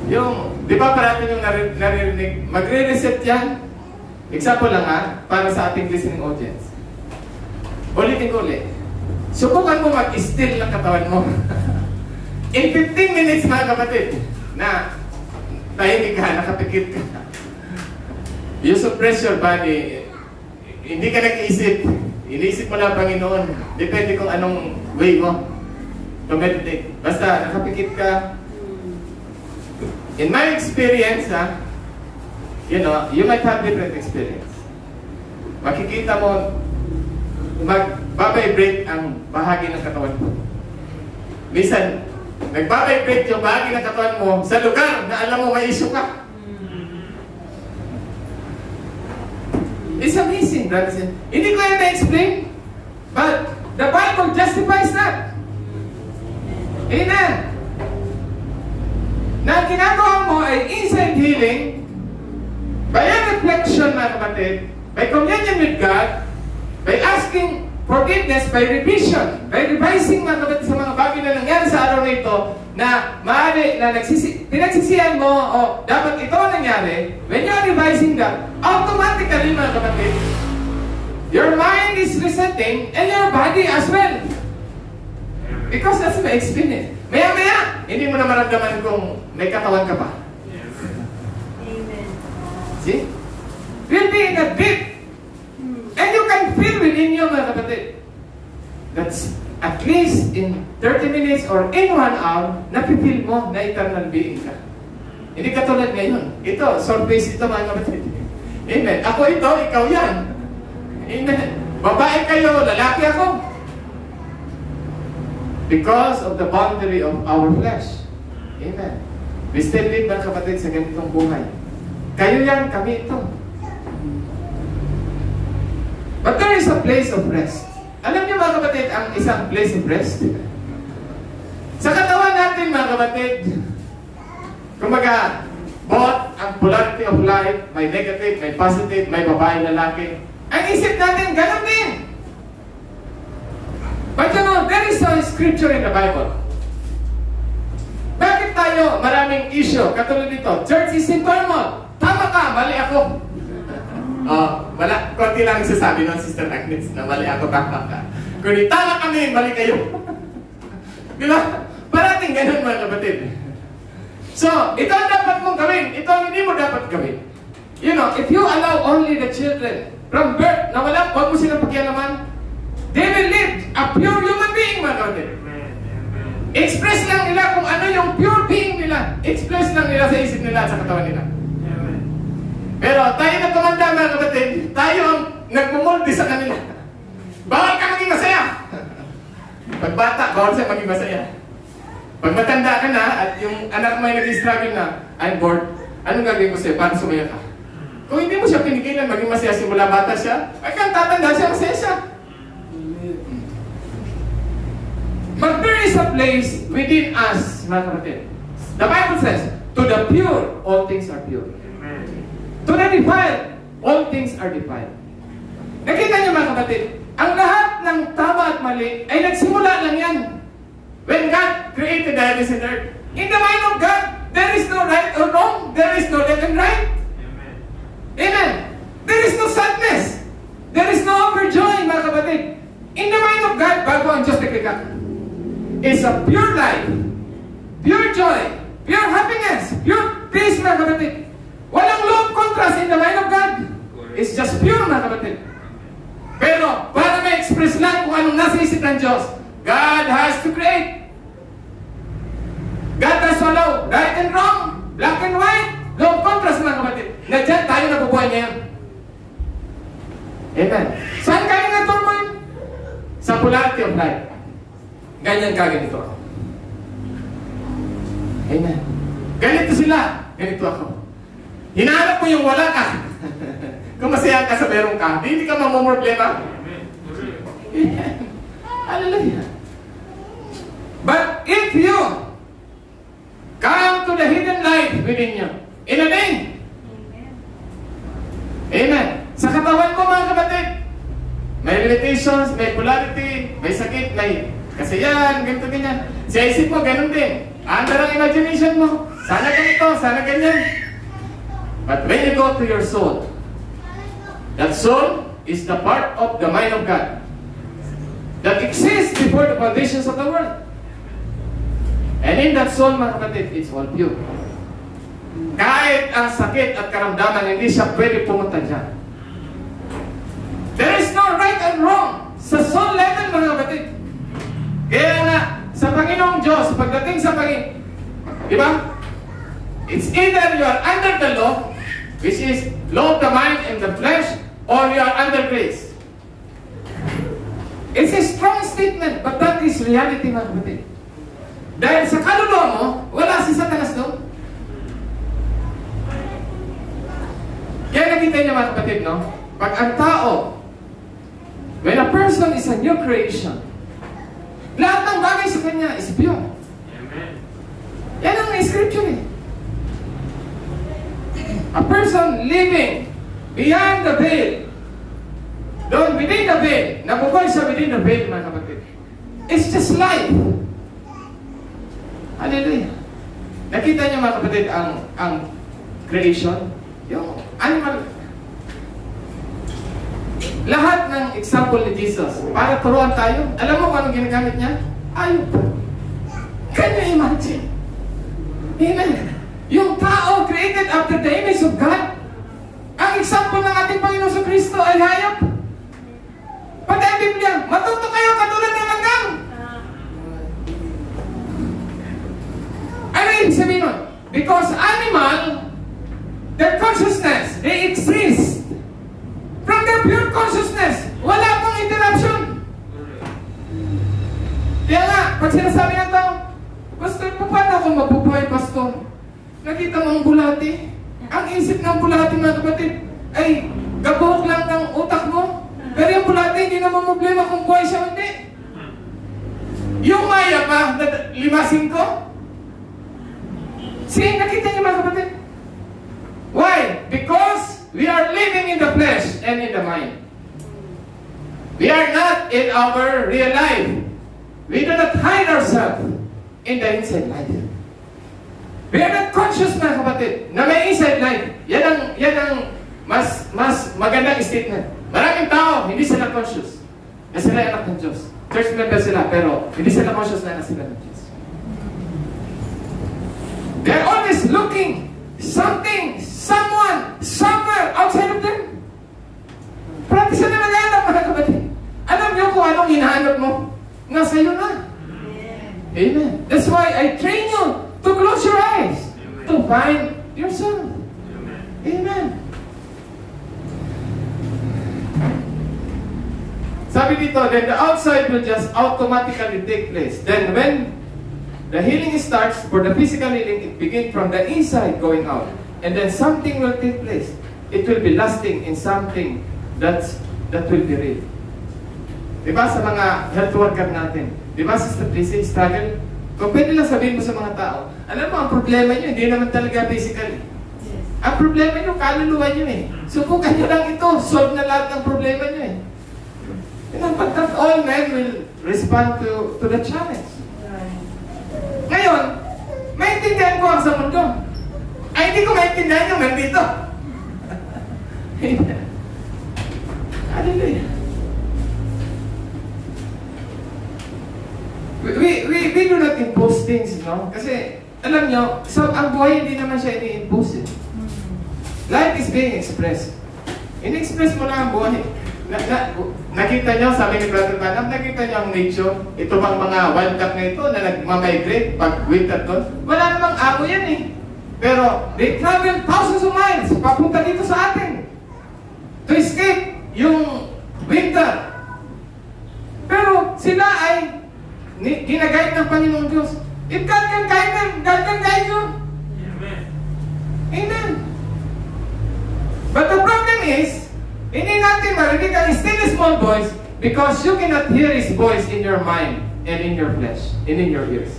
Yung, di ba parati yung naririnig, magre-reset yan? Example lang ha, para sa ating listening audience. Ulitin ko ulit. Subukan mo mag-still ng katawan mo. In 15 minutes mga kapatid, na tahimik ka, nakapikit ka. You suppress your body. Hindi ka nag-iisip. Iniisip mo lang Panginoon. Depende kung anong way mo to meditate. Basta nakapikit ka. In my experience, you know, you might have different experience. Makikita mo, magbabibrate ang bahagi ng katawan mo. Minsan, nagbabibrate yung bahagi ng katawan mo sa lugar na alam mo may issue ka. It's amazing, brothers and sisters. Hindi ko yan na-explain, but the Bible justifies that. Amen. Na ginagawa mo ay inside healing by a reflection, mga kapatid, by communion with God, by asking forgiveness, by revision, by revising mga kapatid sa mga bagay na nangyari sa araw na ito, na maaari na pinagsisihan mo, o dapat ito ang nangyari. When you are revising that, automatically mga kapatid, your mind is resetting and your body as well. Because that's my experience. Maya-maya, hindi mo na maramdaman kung may katawan ka pa. Amen. See? We'll be in a deep. And you can feel within you, mga kapatid. That's at least in 30 minutes or in 1 hour, napipil mo na eternal being ka. Hindi katulad ngayon. Ito, surface ito, mga kapatid. Amen. Ako ito, ikaw yan. Amen. Babae kayo, lalaki ako. Because of the boundary of our flesh. Amen. We still live, mga kapatid, sa ganitong buhay. Kayo yan, kami ito. But there is a place of rest. Alam niyo mga kapatid, ang isang place of rest? Sa katawan natin mga kapatid, kumbaga, both ang polarity of life, may negative, may positive, may babae, lalaki. Ang isip natin, ganun din. But you know, there is a scripture in the Bible. Bakit tayo maraming issue? Katulad dito, church is in turmoil. Tama ka, mali ako. Konti lang sasabi ng Sister Agnes na mali ako, tama ka. Kung tama kami, mali kayo. Di ba? Parating ganun mga kapatid. So, ito ang dapat mong gawin. Ito ang hindi mo dapat gawin. You know, if you allow only the children from birth na wag mo silang pakialaman, they will live a pure human being, mga kapatid. Express lang nila kung ano yung pure being nila. Express lang nila sa isip nila at sa katawan nila. Pero tayo na tumanda mga kapatid, tayo ang nagmumuldi sa kanila. Bawal ka maging masaya. Pag bata, bawal siya maging masaya. Pag matanda ka na at yung anak mo ay nag-struggle na, I'm bored, anong gagawin ko sa'yo para sumaya ka? Kung hindi mo siya pinigilan maging masaya simula bata siya, ay kang tatanda siya, masaya siya. But there is a place within us, mga kapatid. The Bible says, to the pure, all things are pure. To the defiled, all things are defiled. Nakita niyo mga kapatid, ang lahat ng tama at mali ay nagsimula lang yan. When God created the heavens and earth, in the mind of God, there is no right or wrong. There is no left and right. Amen. Amen. There is no sadness. There is no overjoy, mga kapatid. In the mind of God, bago ang Diyos naglikha, is a pure life, pure joy, pure happiness, pure peace, mga kapatid. Walang love contrast in the mind of God. It's just pure, mga kapatid. Pero, para ma-express lang kung anong nasa isip ng Diyos, God has to create. God has to allow right and wrong, black and white, love contrast, mga kapatid. Na dyan tayo nabubuhay ngayon. Amen. Saan galing ang turmoil? Sa polarity of life. Ganyan ka, ganito ako. Amen. Ganito sila, ganito ako. Hinahanap mo yung wala ka. Kung masaya ka sa meron ka, hindi ka mamumroblema. Amen. Hallelujah. But if you come to the hidden life within you, in a day, Amen. amen. Sa katawan mo, mga kapatid, may limitations, may polarity, may sakit, may kasiyahan, ganito, ganyan. Sa isip mo, ganun din. Under ang imagination mo. Sana ganito, sana ganyan. But when you go to your soul, that soul is the part of the mind of God that exists before the foundations of the world. And in that soul, mga kapatid, it's all pure. Kahit ang sakit at karamdaman, hindi siya pwede pumunta dyan. There is no right and wrong sa soul level, mga kapatid. Kaya nga, sa Panginoong Diyos, pagdating sa Panginoon, di ba? It's either you are under the law, which is law of the mind and the flesh, or you are under grace. It's a strong statement, but that is reality, mga kapatid. Dahil sa kaluluwa mo, wala si Satanas doon. Kaya nakita niyo, mga kapatid, no? Pag ang tao, when a person is a new creation, lahat ng bagay sa kanya is pure. Amen. Yan ang scripture eh. A person living beyond the veil, doon within the veil, nabubuhay siya within the veil, mga kapatid. It's just life. Hallelujah. Nakita niyo, mga kapatid, ang creation, yung animal. Lahat ng example ni Jesus, para turuan tayo, alam mo kung anong ginagamit niya? Ayun. Can you imagine? Amen. Yung tao created after the image of God, ang example ng ating Panginoon sa Kristo ay hayop. Pati ang Biblia, matuto kayo katulad ng langgam. Ano ibig sabihin nun? Because animal, their consciousness, they exist from their pure consciousness. Wala pong interruption. Kaya nga, pag sinasabi ng tao, Pastor, paano ako mabubuhay, Pastor? Nakita mo ang bulati? Ang isip ng bulati, mga kapatid, ay gabuhok lang ng utak mo. Pero yung bulati, hindi naman problema kung buhay siya o hindi. Yung maya pa, na 5-5, see, nakita niyo, mga kapatid? Why? Because we are living in the flesh and in the mind. We are not in our real life. We do not hide ourselves in the inside life. We are not conscious, mga kapatid, na may inside life. Yan ang mas magandang statement. Maraming tao, hindi sila conscious na sila ay anak ng Diyos. Church member sila, pero hindi sila conscious na sila ng Diyos. They are always looking something, someone, somewhere outside of them. Practice na nag-aanap, mga kapatid. Alam niyo kung anong hinahanap mo? Nasa iyo na. Amen. That's why I train you to close your eyes to find yourself. Amen. Sabi dito, then the outside will just automatically take place. Then when the healing starts, for the physical healing, it begins from the inside going out. And then something will take place. It will be lasting in something that will be real. Di ba sa mga health worker natin? Di ba sa stability struggle? Kung pwede lang sabihin mo sa mga tao, alam mo, ang problema nyo, hindi naman talaga physical. Yes. Ang problema nyo, kaluluwa nyo eh. Subukan nyo lang ito, solve na lahat ng problema nyo eh. You know, but not all men will respond to the challenge. Right. Ngayon, maintindihan ko ang sa mundo. Ay, hindi ko maintindihan yung nandito. Amen. Hallelujah. We do not impose things, no? Kasi, alam nyo, so, ang buhay hindi naman siya ini-impose. Life is being expressed. In-express mo lang ang buhay. Nakita nyo, sabi ni Brother Banam, nakita nyo ang nature? Ito bang mga wildcat na ito na nagmamigrate pag winter doon? Wala namang amo yan eh. Pero, they travel thousands of miles papunta dito sa atin to escape yung winter. Pero, sila ay ginaguide ng Panginoong Diyos. If God can guide them, God can guide you. Amen. Amen. But the problem is, hindi natin marinig ang still small voice because you cannot hear His voice in your mind and in your flesh and in your ears.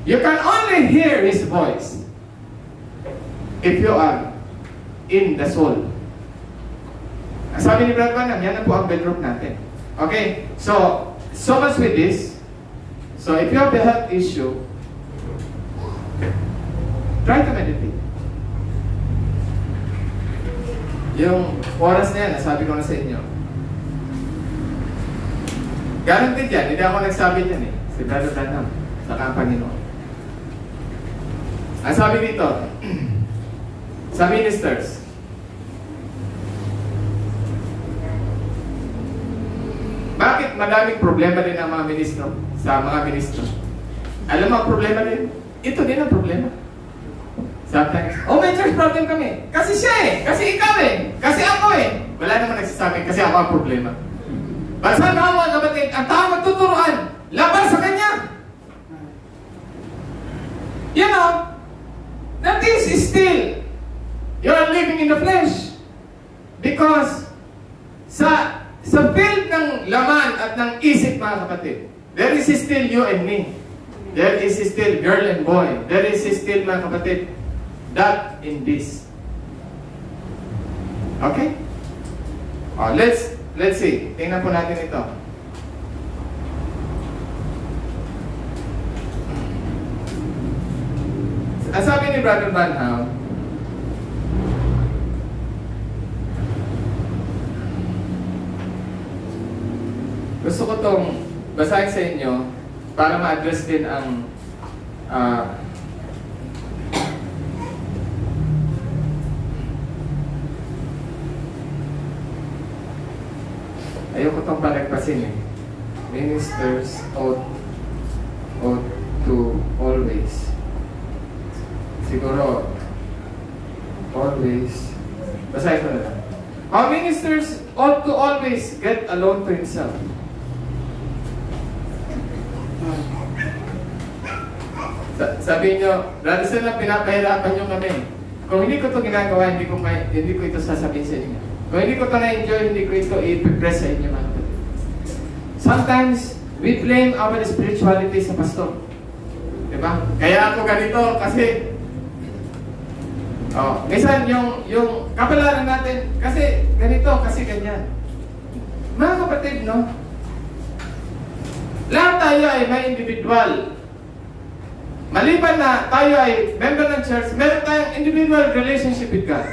You can only hear His voice if you are in the soul. Ang sabi ni Brad Banham, yan na po ang bedroom natin. Okay? So much with this. So if you have a health issue, try to meditate. Yung oras na yan, nasabi ko na sa inyo. Guaranteed yan, hindi ako nagsabi yan eh. Si Brother Branham, sa Panginoon. Ang sabi dito, sa ministers, bakit madaming problema din ang mga ministro? Sa mga ministro. Alam mo ang problema din? Ito din ang problema. Sometimes, may church problem kami. Kasi siya eh. Kasi ikaw eh. Kasi ako eh. Wala naman nagsasabi kasi ako ang problema. Basta na mga kapatid, ang tao magtuturuan, laban sa kanya. You know, that is still, you are living in the flesh. Because sa field ng laman at ng isip mga kapatid, there is still you and me. There is still girl and boy. There is still mga kapatid, that in this. Okay? Let's see. Tingnan po natin ito. Ang sabi ni Brother Banham, gusto ko tong basahin sa inyo para ma-address din ang ayoko itong palagpasin eh. Ministers ought to always. Siguro, always. Basahin ko na lang. Our ministers ought to always get alone to himself. Sabi nyo, Brother Sila, pinapahirapan nyo kami. Kung hindi ko ito ginagawa, hindi ko ito sasabihin sa inyo. Kung hindi ko ito na-enjoy, hindi ko ito i-press sa inyo mga kapatid. Sometimes, we blame our spirituality sa pastor. Diba? Kaya ako ganito kasi minsan yung kapalaran natin, kasi ganito, kasi ganyan. Mga kapatid, no? Lahat tayo ay may individual. Maliban na tayo ay member ng church, meron tayong individual relationship with God.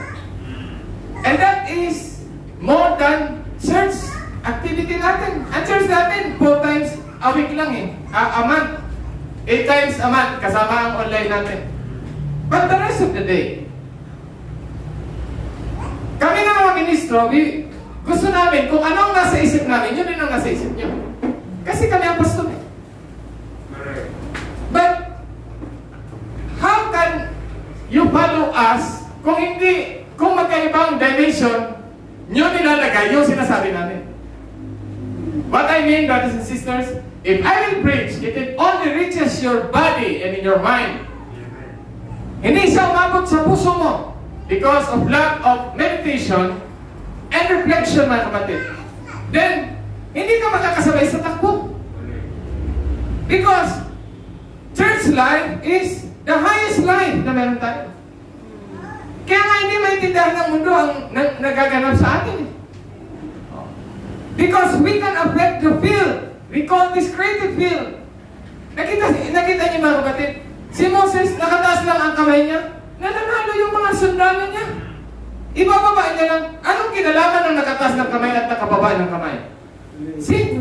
And that is more than church activity natin. Ang church natin, 4 times a week lang eh. A month. 8 times a month, kasama ang online natin. But the rest of the day, kami na mga ministro, gusto namin, kung anong nasa isip namin, yun din ang nasa isip nyo. Kasi kami ang pastor eh. But, how can you follow us kung magkaibang dimension nyo nilalagay yung sinasabi namin? What I mean, brothers and sisters, if I will preach, it only reaches your body and in your mind. Hindi siya umabot sa puso mo because of lack of meditation and reflection, mga kapatid. Then, hindi ka makakasabay sa takbo. Because church life is the highest life na meron tayo. Kaya nga hindi maintindihan ng mundo ang nagaganap sa atin. Because we can affect the field. We call this creative field. Nakita niyo mga kapatid, si Moses, nakataas lang ang kamay niya, nananalo yung mga sundalo niya. Ibababa niya lang. Anong kinalaman ng nakataas ng kamay at nakababa ng kamay? See?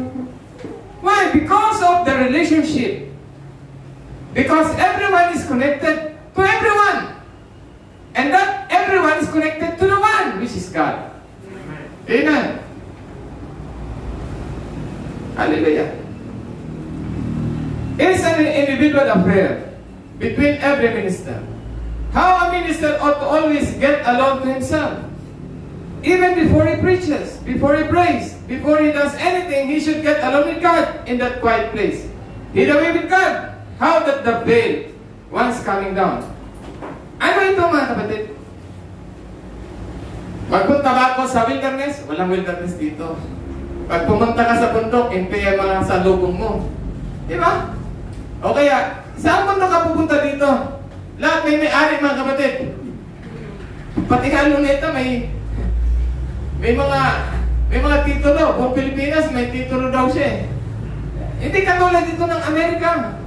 Why? Because of the relationship. Because everyone is connected to everyone. And that everyone is connected to the one, which is God. Amen. Hallelujah. It's an individual affair between every minister. How a minister ought to always get along to himself. Even before he preaches, before he prays, before he does anything, he should get along with God in that quiet place. Hid away with God. How that the veil once coming down. Ano ito mga kapatid? Magpunta ba ako sa wilderness? Walang wilderness dito. Pag pumunta ka sa bundok, impaya mga salubong mo. Di ba? O kaya, saan bundok ka pupunta dito? Lahat may-ari mga kapatid. Pati nga luneta may mga titulo. Kung Pilipinas, may titulo daw siya eh. Hindi katulad dito ng Amerika.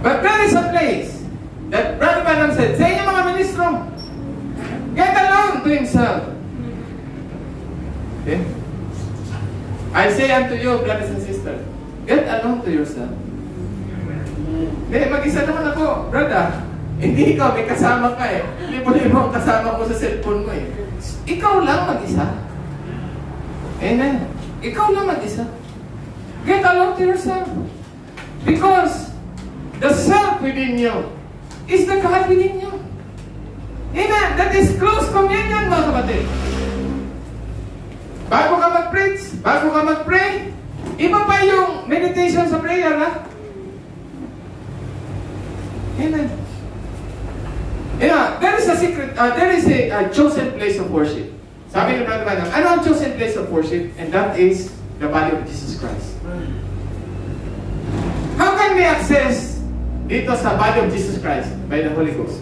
But there is a place that Brother Branham said, sa inyo mga ministro, get along to himself. Okay? I say unto you, brothers and sisters, get along to yourself. Hindi, mag-isa naman ako, brother. Hindi ikaw, may kasama ka eh. Libo-libo ang kasama mo sa cellphone mo eh. Ikaw lang mag-isa. Amen. Ikaw lang mag-isa. Get along to yourself. Because the self within you is the God within you. Amen. That is close communion, mga kapatid. Bago ka mag-preach, bago ka mag-pray, iba pa yung meditation sa prayer, ha? Amen. Yeah, there is a secret, there is a chosen place of worship. Sabi ni Brother Branham, ano ang chosen place of worship? And that is the body of Jesus Christ. How can we access dito sa body of Jesus Christ? By the Holy Ghost.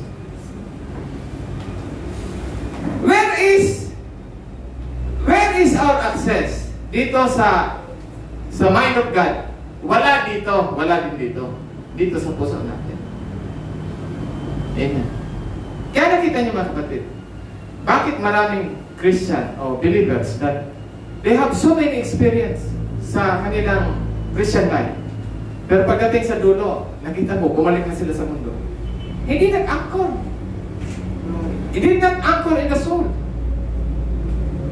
Where is our access? Dito sa mind of God. Wala dito, wala din dito. Dito sa puso natin. Amen. Kaya nakita niyo mga kapatid, bakit maraming Christian o believers that they have so many experience sa kanilang Christian life. Pero pagdating sa dulo, nakita mo, bumalik na sila sa mundo. Hindi nag-anchor. He did not anchor in the soul.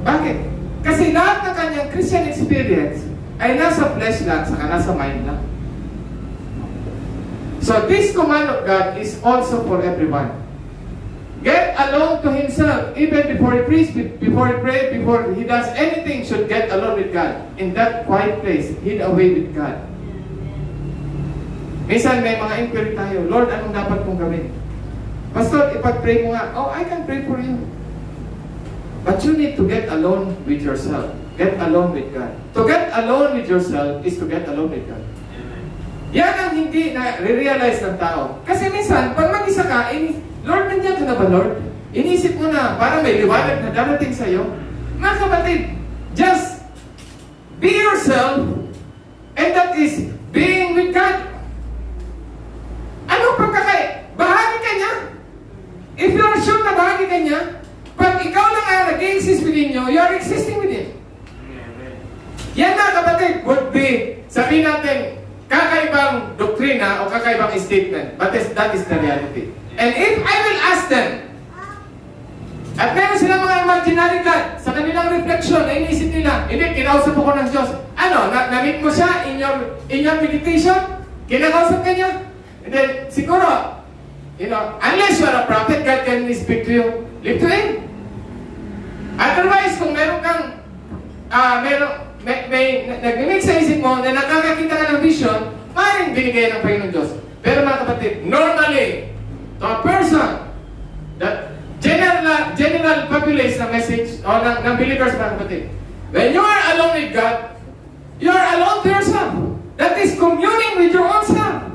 Bakit? Kasi lahat ng kanyang Christian experience ay nasa flesh lang, saka nasa mind lang. So this command of God is also for everyone. Get along to himself, even before he preaches, before he prays, before he does anything, should get along with God. In that quiet place, hid away with God. Minsan may mga inquiry tayo, Lord, anong dapat kong gawin? Pastor, ipag-pray mo nga, oh, I can pray for you. But you need to get alone with yourself. Get alone with God. To get alone with yourself is to get alone with God. Yan ang hindi na re-realize ng tao. Kasi minsan, pag mag-isa ka, Lord, nandiyan ka na ba, Lord? Inisip mo na, parang may liwanag na darating sa'yo. Mga kapatid, just be yourself, and that is being with God. Ano pagkakay? Bahagi ka niya. If you are sure na bahagi ka niya, pag ikaw lang ang nag-exist within you, you are existing with Him. Yan na, kapatid, would be, sabihin natin, kakaibang doktrina o kakaibang statement, but that is the reality. And if I will ask them, at meron silang mga imaginary God sa kanilang reflection na iniisip nila, hindi, kinausap ako ng Diyos. Ano, na-meet mo siya in your meditation? Kinakausap ka niya? And then, siguro, unless you are a prophet, God can speak to you. Live to Him. Otherwise, kung meron kang, may nag-make sa isip mo na nakakakita ka ng vision, maaaring binigay ng Panginoon Diyos. Pero mga kapatid, normally, to a person that general population na message o ng believers, mga kapatid, When you are alone with God, you are alone to yourself. That is communing with your own self.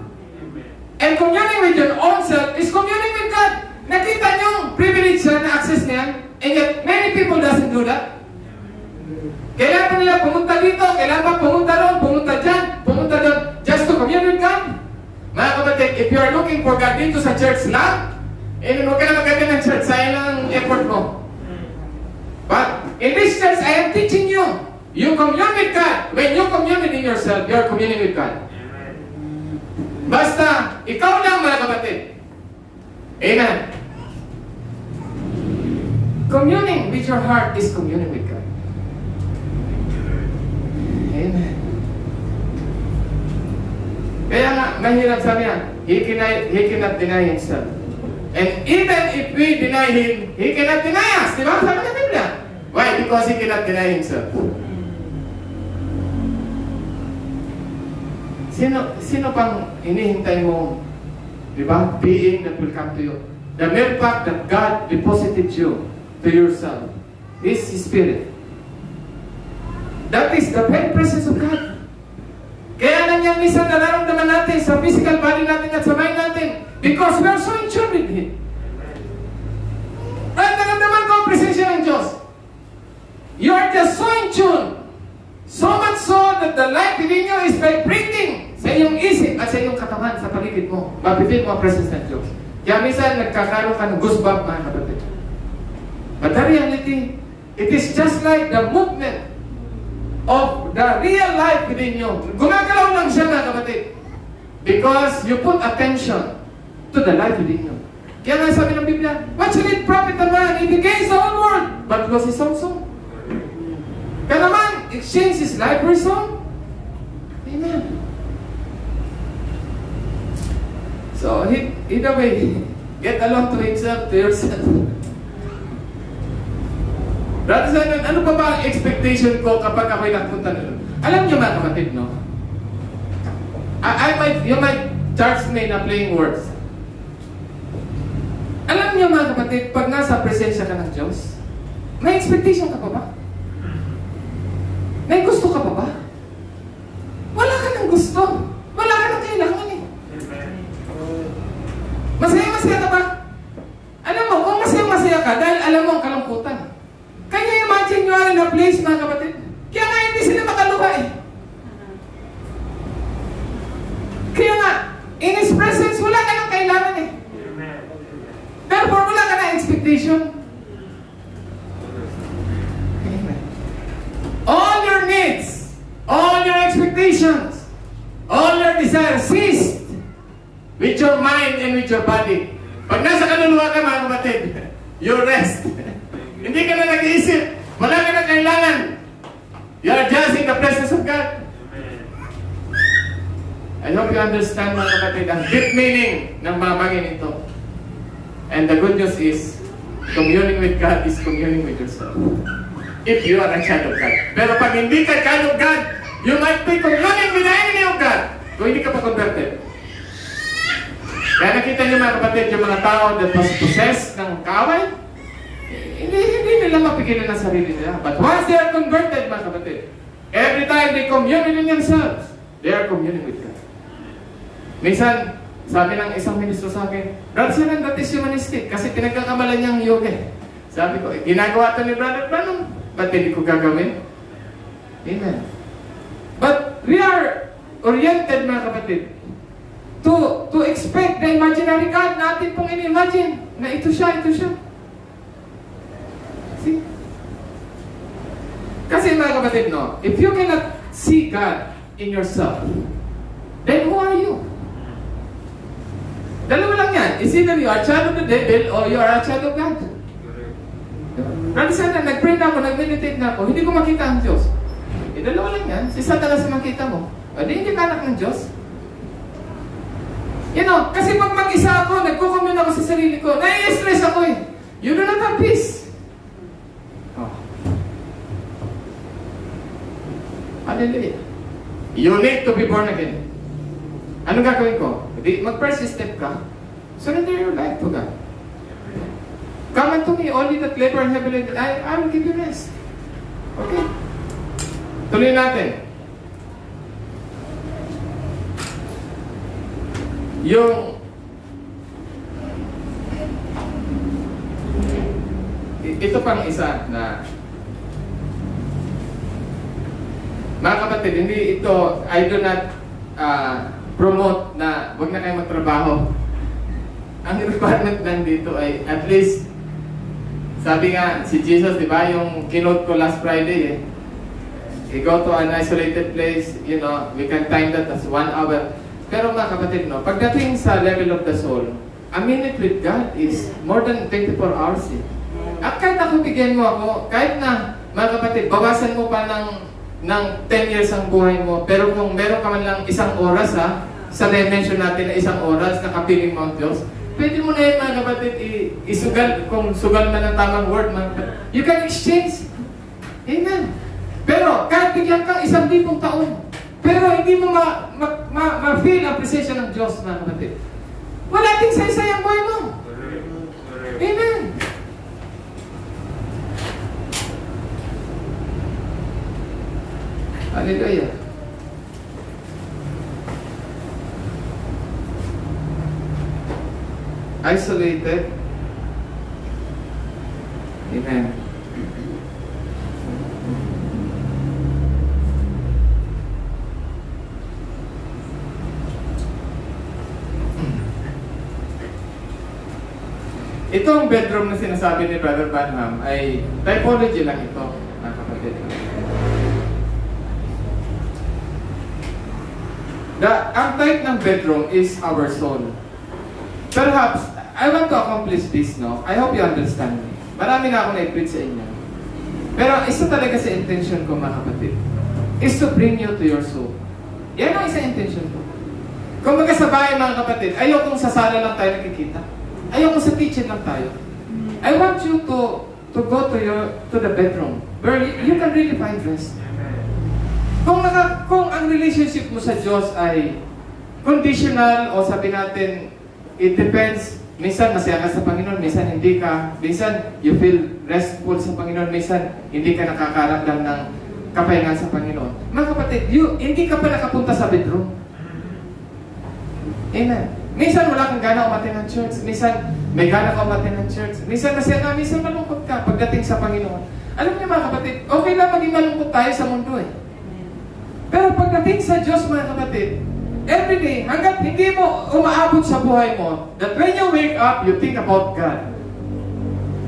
And communing with your own self is communing with God. Nakita niyo yung privilege na access niya, and yet many people doesn't do that. Kailangan nila pumunta dito, kailangan pa pumunta doon, pumunta dyan, pumunta doon, just to commune with God. Mga kapatid, if you are looking for God dito sa church lang, huwag ka na magkagin ng church, sayang lang ang effort mo. But in this church, I am teaching you, you commune with God. When you commune within yourself, you are communing with God. Basta, ikaw lang mga kapatid. Amen. Communing with your heart is communing with God. Amen. Kaya nga, mahirap sabi niya, he cannot deny himself. And even if we deny him, he cannot deny us. Di ba? Sabi ng Biblia. Why? Because he cannot deny himself. Sino pang hinihintay mo? Di ba? Being that will come to you. The mere fact that God deposited you to yourself is His Spirit. That is the very presence of God. Kaya lang yan minsan nararamdaman natin sa physical body natin at sa mind natin because we are so in tune with Him. At nararamdaman ko ang presensya ng Diyos. You are just so in tune. So much so that the life within you is vibrating sa iyong isip at sa iyong katawan, sa paligid mo. Mapipil mo ang presence ng Diyos. Kaya minsan nagkakaroon ka ng goosebump, mga kapatid. But the reality, it is just like the movement of the real life within you. Gumagalaw lang siya, mga kapatid. Because you put attention to the life within you. Kaya nga sabi ng Biblia, what shall it profit a man if he gains the whole world, but lose his own soul? Kaya naman, exchange his life for his own. Amen. So, either way, get along to himself, to yourself. Brother Simon, ano pa ba ang expectation ko kapag ako'y nagpunta na doon? Alam niyo mga kapatid, no? You might charge me na playing words. Alam niyo mga kapatid, pag nasa presensya ka ng Diyos, may expectation ka pa ba? May gusto ka pa ba? Wala ka ng gusto. Wala ka ng kailangan eh. Masaya-masaya ka ba? Alam mo, kung masaya-masaya ka, dahil alam mo ang kalungkutan. Can you imagine you are in a place, mga kapatid? Kaya nga hindi sila makaluha eh. Kaya nga, in His presence, wala ka ng kailangan eh. Therefore, wala ka ng expectation. Amen. All your needs, all your expectations, all your desires ceased with your mind and with your body. Pag nasa kaluluwa ka, mga kapatid, you rest. Hindi ka na nag-iisip. Wala ka na kailangan. You are just in the presence of God. I hope you understand, mga kapatid, ang deep meaning ng mga bagay nito. And the good news is, communing with God is communing with yourself. If you are a child of God. Pero pag hindi ka child of God, you might be communing with the enemy of God. Kung hindi ka pa converted. Kaya nakita niyo mga kapatid, yung mga tao that was possessed ng kaaway, hindi nila mapigilan ang sarili nila. But once they are converted, mga kapatid, every time they commune within themselves, they are communing with God. Minsan, sabi ng isang ministro sa akin, Brother Sinan, that is humanistic kasi pinagkakamalan niyang yoga. Sabi ko, ginagawa ito ni Brother Branham, ba't hindi ko gagawin? Amen. But we are oriented, mga kapatid, to expect the imaginary God na atin pong in-imagine na ito siya. See? Kasi mga kapatid, no, if you cannot see God in yourself, then who are you? Dalawa lang yan. It's either you are a child of the devil or you are a child of God. Brother Sana, nag-pray na ako, nag-meditate na ako, hindi ko makita ang Diyos. Dalawa lang yan. Si Satanas ang makita mo. Hindi ka anak ng Diyos. You know, kasi pag mag-isa ako, nagko-commune ako sa sarili ko, nai-stress ako eh. You do not have peace. Oh. Hallelujah. You need to be born again. Anong gagawin ko? Mag-first step ka. Surrender your life to God. Come unto me, only that labor and heavy laden, I will give you rest. Okay? Tuloy natin. Ito pang isa na mga kapatid, hindi ito, I do not promote na wag na kayo magtrabaho. Ang requirement lang dito ay at least, sabi nga si Jesus, di ba, yung keynote ko last Friday you go to an isolated place, you know, we can time that as 1 hour. Pero mga kapatid, no, pagdating sa level of the soul, a minute with God is more than 24 hours At kahit ako bigyan mo ako, kahit na, mga kapatid, bawasan mo pa ng 10 years ang buhay mo, pero kung meron ka man lang 1 oras sa dimension natin na 1 oras na kapiling mo ang Diyos, pwede mo na yun mga kapatid isugal, kung sugal man ang tamang word, mga kapatid. You can exchange. Amen. Pero kahit bigyan kang 1,000 taon, pero hindi mo ma-feel appreciation ng Diyos, mga kapatid. Wala din sa ang buhay mo. Amen. Hallelujah. Isolated. Amen. Itong bedroom na sinasabi ni Brother Branham ay typology lang ito, mga kapatid. Ang type ng bedroom is our soul. Perhaps, I want to accomplish this, no? I hope you understand me. Marami na ako na-preach sa inyo. Pero isa talaga sa intention ko, mga kapatid, is to bring you to your soul. Yan ang isa intention ko. Kung baga sa bahay, mga kapatid, ayokong sa sala lang tayo nakikita. Ayokong sa kitchen lang tayo. I want you to go to the bedroom where you can really find rest. Kung ang relationship mo sa Diyos ay conditional o sabi natin, it depends. Minsan masaya ka sa Panginoon, minsan hindi ka. Minsan you feel restful sa Panginoon, minsan hindi ka nakakaramdam ng kapahingan sa Panginoon. Mga kapatid, hindi ka pa nakapunta sa bedroom. Amen. Minsan wala kang gana umatin ng church, minsan may gana ka umatin ng church, minsan masaya ka, minsan malungkot ka pagdating sa Panginoon. Alam niyo mga kapatid, okay lang maging malungkot tayo sa mundo Pero pagdating sa Diyos, mga kapatid, every day, hanggat hindi mo umaabot sa buhay mo, that when you wake up, you think about God.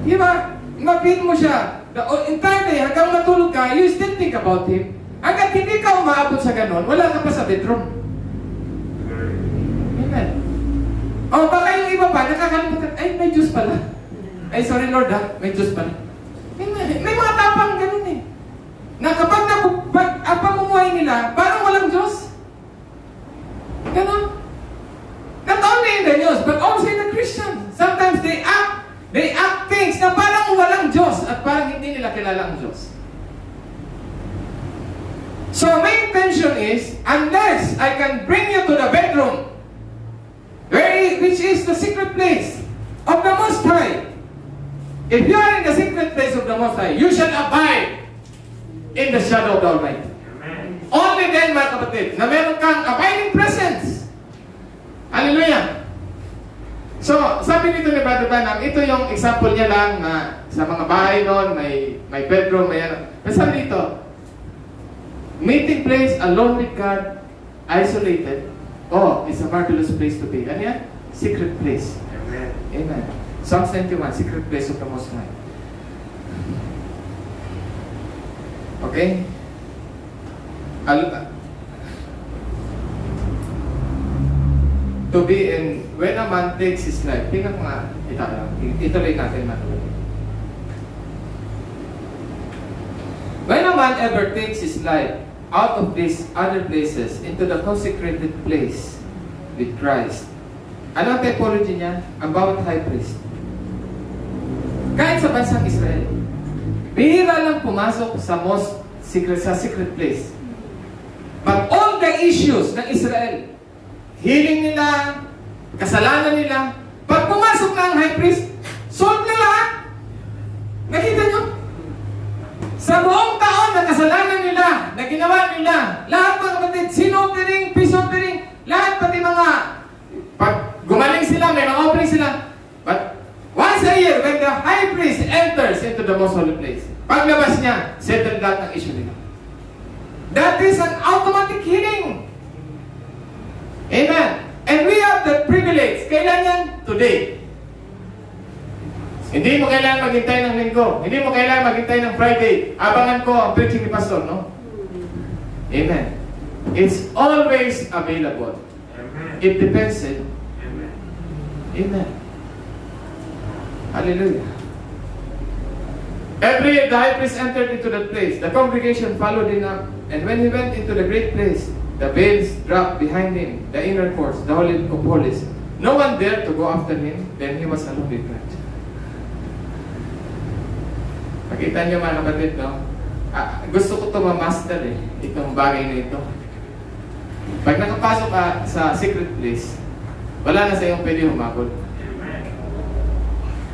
Di ba? Ma-feel mo siya. The entire day, hanggang matulog ka, you still think about Him. Hanggat hindi ka umaabot sa ganon, wala ka pa sa bedroom. Amen. O baka yung iba pa, nakakalimutan, ay, may Diyos pala. Ay, sorry Lord may Diyos pala. May mga tapang ganun na kapag ang pamumuhay nila, parang walang Diyos. Ganon. Not only in the news, but also in the Christian. Sometimes they act things na parang walang Diyos at parang hindi nila kilala ang Diyos. So my intention is, unless I can bring you to the bedroom, which is the secret place of the Most High. If you are in the secret place of the Most High, you shall abide in the shadow of the Almighty. Amen. Only then, mga kapatid, na meron kang abiding presence. Hallelujah! So, sabi nito ni Brother Branham, ito yung example niya lang na sa mga bahay noon, may bedroom, may ano. Pero sabi dito, meeting place alone with God, isolated, it's a marvelous place to be. Ano yan? Secret place. Amen. Amen. Psalms 91, secret place of the Most High. Okay? To be in, when a man takes his life, tingnan ko nga, ituloy natin matuloy. When a man ever takes his life out of these other places into the consecrated place with Christ, ano ang typology niya? Ang bawat high priest. Kahit sa bansang Israel, bihira lang pumasok sa secret place. But all the issues ng Israel, healing nila, kasalanan nila, pag pumasok na ang high priest, solve na lahat. Nakita nyo? Sa Sa buong taon na kasalanan nila, na ginawa nila, lahat mga kapatid, sin offering, peace offering, lahat pati mga, pag gumaling sila, may mga offering sila. But once a year, when the high priest enters into the most holy place, paglabas niya, settle lahat ng issue nila. That is an automatic healing. Amen. And we have the privilege. Kailan yan? Today. Hindi mo kailangan maghintay ng linggo. Hindi mo kailangan maghintay ng Friday. Abangan ko ang preaching ni Pastor, no? Amen. It's always available. It depends, eh? Amen. Hallelujah. Every year the high priest entered into that place. The congregation followed him up. And when he went into the great place, the veils dropped behind him, the inner courts, the holy of holies. No one dared to go after him. Then he was alone with God. Makita niyo mga kapatid, no? Gusto ko ito ma-master, eh. Itong bagay na ito. Pag nakapasok ka sa secret place, wala na sa iyong pwede humabol.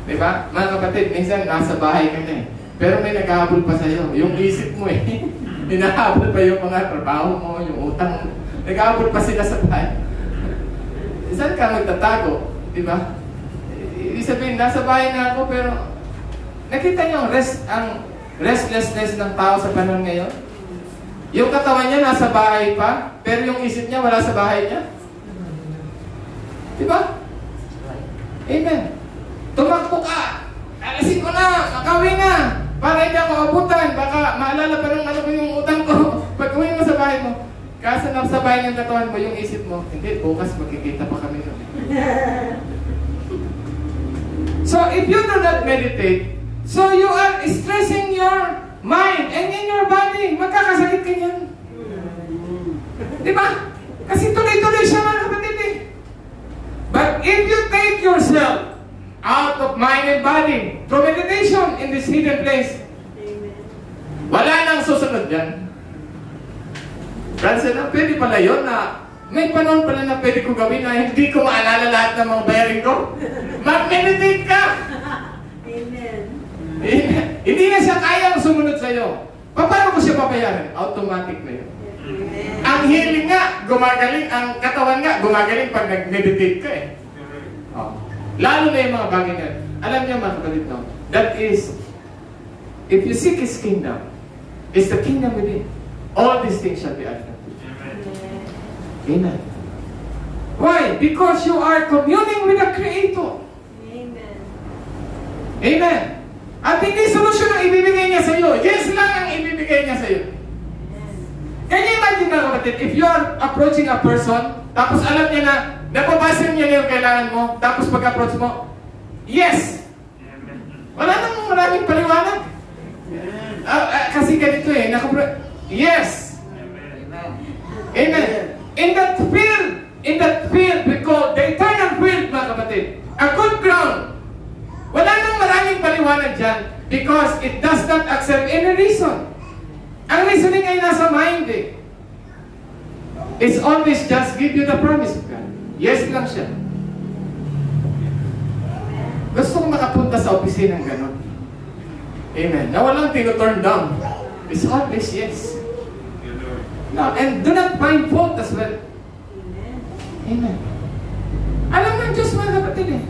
Diba? Mga kapatid, minsan nasa bahay ka na, eh. Pero may naghahabol pa sa'yo. Yung isip mo, eh. Hinahabol pa yung mga trabaho mo, yung utang mo. Naghahabol pa sila sa bahay. Saan ka magtatago? Diba? Ibig sabihin, nasa bahay na ako, pero nakita niyo ang restlessness ng tao sa panahon ngayon? Yung katawan niya nasa bahay pa, pero yung isip niya wala sa bahay niya. Diba? Amen. Tumakbo ka! Alasin ko na! Makawin na! Para hindi ako abutan! Baka maalala pa nung ano ko yung utang ko. Pag uwi mo sa bahay mo, kasi nasa bahay ng katawan mo, yung isip mo, hindi, bukas magkikita pa kami nun. So, if you do not meditate, so you are stressing your mind and in your body, magkakasakit ka niyan. Diba? Kasi tuloy-tuloy siya mga kapatid, eh. But if you take yourself out of mind and body through meditation in this hidden place, Amen. wala nang susunod yan. Francis, pwede pala yun na may panahon pala na pwede ko gawin na hindi ko maalala lahat ng mga bayarin ko. Mag-meditate ka! Amen. Hindi na siya kayang sumunod sa'yo. Paano ko siya papayaran? Automatic na yun. Amen. Ang healing nga, gumagaling. Ang katawan nga, gumagaling pag nag-meditate ka, eh. Oh. Lalo na yung mga bagay na yun. Alam niyo mga kapatid, no? That is, if you seek His kingdom, it's the kingdom within. All these things shall be added unto you. Amen. Why? Because you are communing with the Creator. Amen. Amen. At hindi solusyon ang ibibigay niya sa iyo. Yes lang ang ibibigay niya sa iyo. Can you imagine mga kapatid, if you are approaching a person, tapos alam niya na, napabasa niya yung kailangan mo, tapos pag-approach mo, yes! Wala nang maraming paliwanag. Kasi ganito, eh, yes! Amen. In that field, we call the eternal field, mga kapatid, a good ground. Wala nang maraming paliwanag dyan because it does not accept any reason. Ang reasoning ay nasa mind, eh. It's always just give you the promise of God. Yes lang siya. Gusto kong makapunta sa opisina ng ganun. Amen. Na walang tino-turn down. It's always yes. No, and do not find fault as well. Amen. Alam ng Diyos mga kapatid, eh.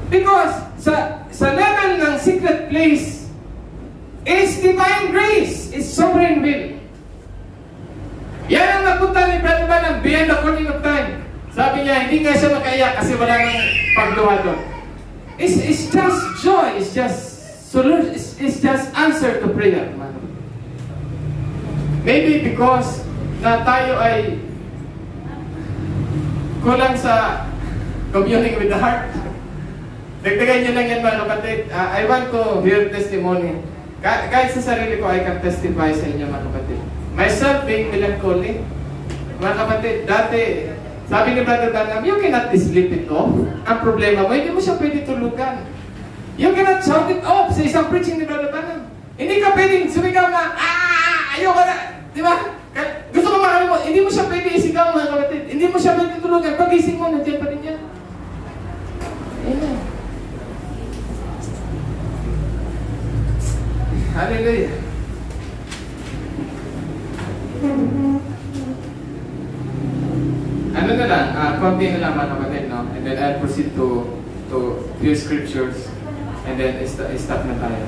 Because sa level ng secret place, it's divine grace, it's sovereign will. Yan ang napunta ni Brother Branham beyond the calling of time. Sabi niya, hindi nga siya makaiyak kasi wala nang pagluha doon. It's just joy, it's just answer to prayer. Maybe because na tayo ay kulang sa communing with the heart. Dagdagan niyo lang yan mga kapatid. I want to hear testimony. Kahit sa sarili ko, I can testify sa inyo mga kapatid. Myself being melancholy, mga kapatid, dati, sabi ni Brother Branham, you cannot sleep it off. Ang problema mo, hindi mo siya pwede tulugan. You cannot shout it off sa isang preaching ni Brother Branham. Hindi ka pwedeng sumigaw na, ayoko na. Di ba? Gusto ko marami mo, hindi mo siya pwede isigaw mga kapatid. Hindi mo siya pwede tulugan. Pag-ising mo, nandiyan pa rin yan. Amen. Hallelujah. ano na lang, konti na lang mga kapatid, no? And then I'll proceed to few scriptures. And then stop na tayo.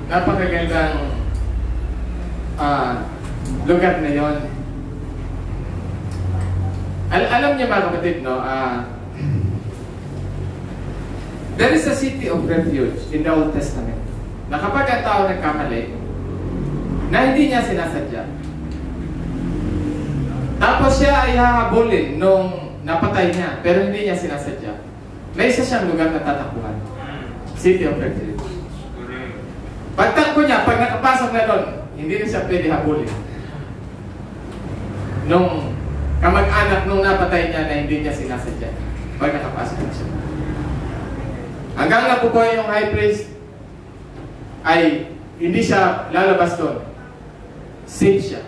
Napakagandang lugar na yon. Alam niyo mga kapatid, no? There is a city of refuge in the Old Testament na kapag ang tao nagkamali, na hindi niya sinasadya, tapos siya ay hahabulin nung napatay niya, pero hindi niya sinasadya, may isa siyang lugar na tatakbuhan. City of refuge. Pagtakbo niya, pag nakapasok na doon, hindi na siya pwede habulin. Nung kamag-anak nung napatay niya na hindi niya sinasadya, pag nakapasok na siya. Hanggang nabubuhay yung high priest, ay hindi siya lalabas doon. Safe siya.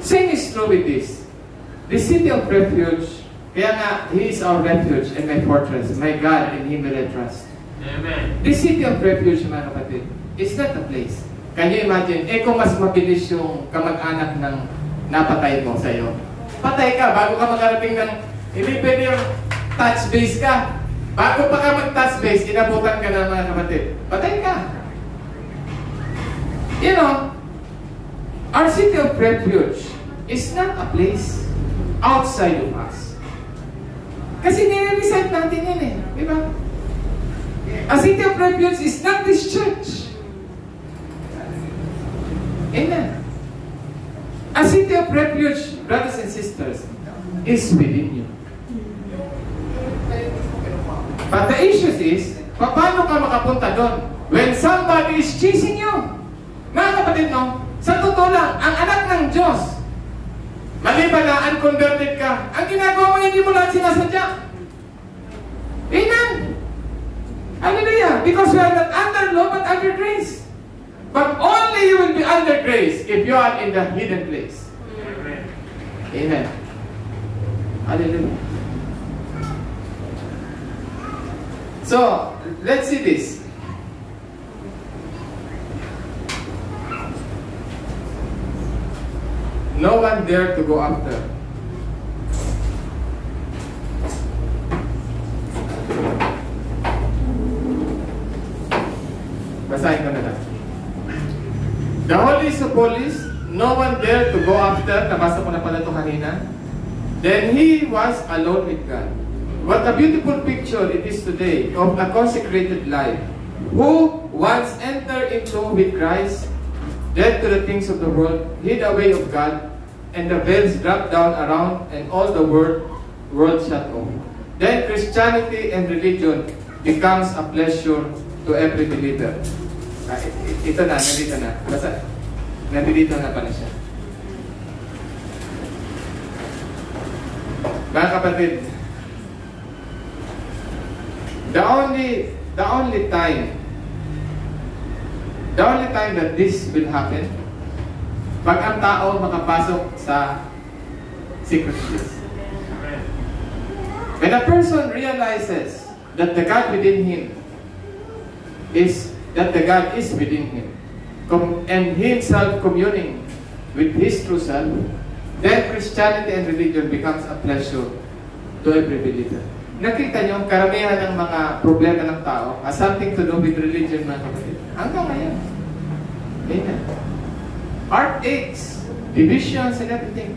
Same is true with this. The city of refuge, kaya nga, He is our refuge and my fortress, my God, in Him will I trust. Amen. The city of refuge, mga kapatid, is not a place. Can you imagine, kung mas mabilis yung kamag-anak ng napatay mo sa'yo, patay ka bago ka makarating ng, hindi pwede yung touch base ka. Bago pa ka mag-touch base, inabutan ka na mga kapatid. Patay ka. You know, our city of refuge is not a place outside of us. Kasi nire-recite natin yan eh. Di ba? A city of refuge is not this church. Amen. A city of refuge, brothers and sisters, is within you. But the issue is, paano ka makapunta doon when somebody is chasing you? Mga kapatid, no? Sa totoo lang, ang anak ng Diyos, maliban na unconverted ka, ang ginagawa mo hindi mo lahat sinasadya. Amen. Hallelujah. Because we are not under law but under grace. But only you will be under grace if you are in the hidden place. Amen. Amen. Hallelujah. So, let's see this. No one dared to go after. Basahin ko na lang. The holiest of holies, no one dared to go after. Nabasa ko na pala ito kanina. Then he was alone with God. What a beautiful picture it is today of a consecrated life. Who once entered into with Christ, dead to the things of the world, hid away of God, and the veils dropped down around, and all the world shut off. Then Christianity and religion becomes a pleasure to every believer. Ito na, nandito na. Basta, nandito na pala siya. Mga kapatid, the only time that this will happen, pag ang tao makapasok sa secret place. Amen. When a person realizes that the God within him is that the God is within him, and himself communing with his true self, then Christianity and religion becomes a pleasure to every believer. Nakita niyo, karamihan ng mga problema ng tao has something to do with religion, mga kapatid. Hanggang ngayon. Amen. Heartaches, divisions, and everything.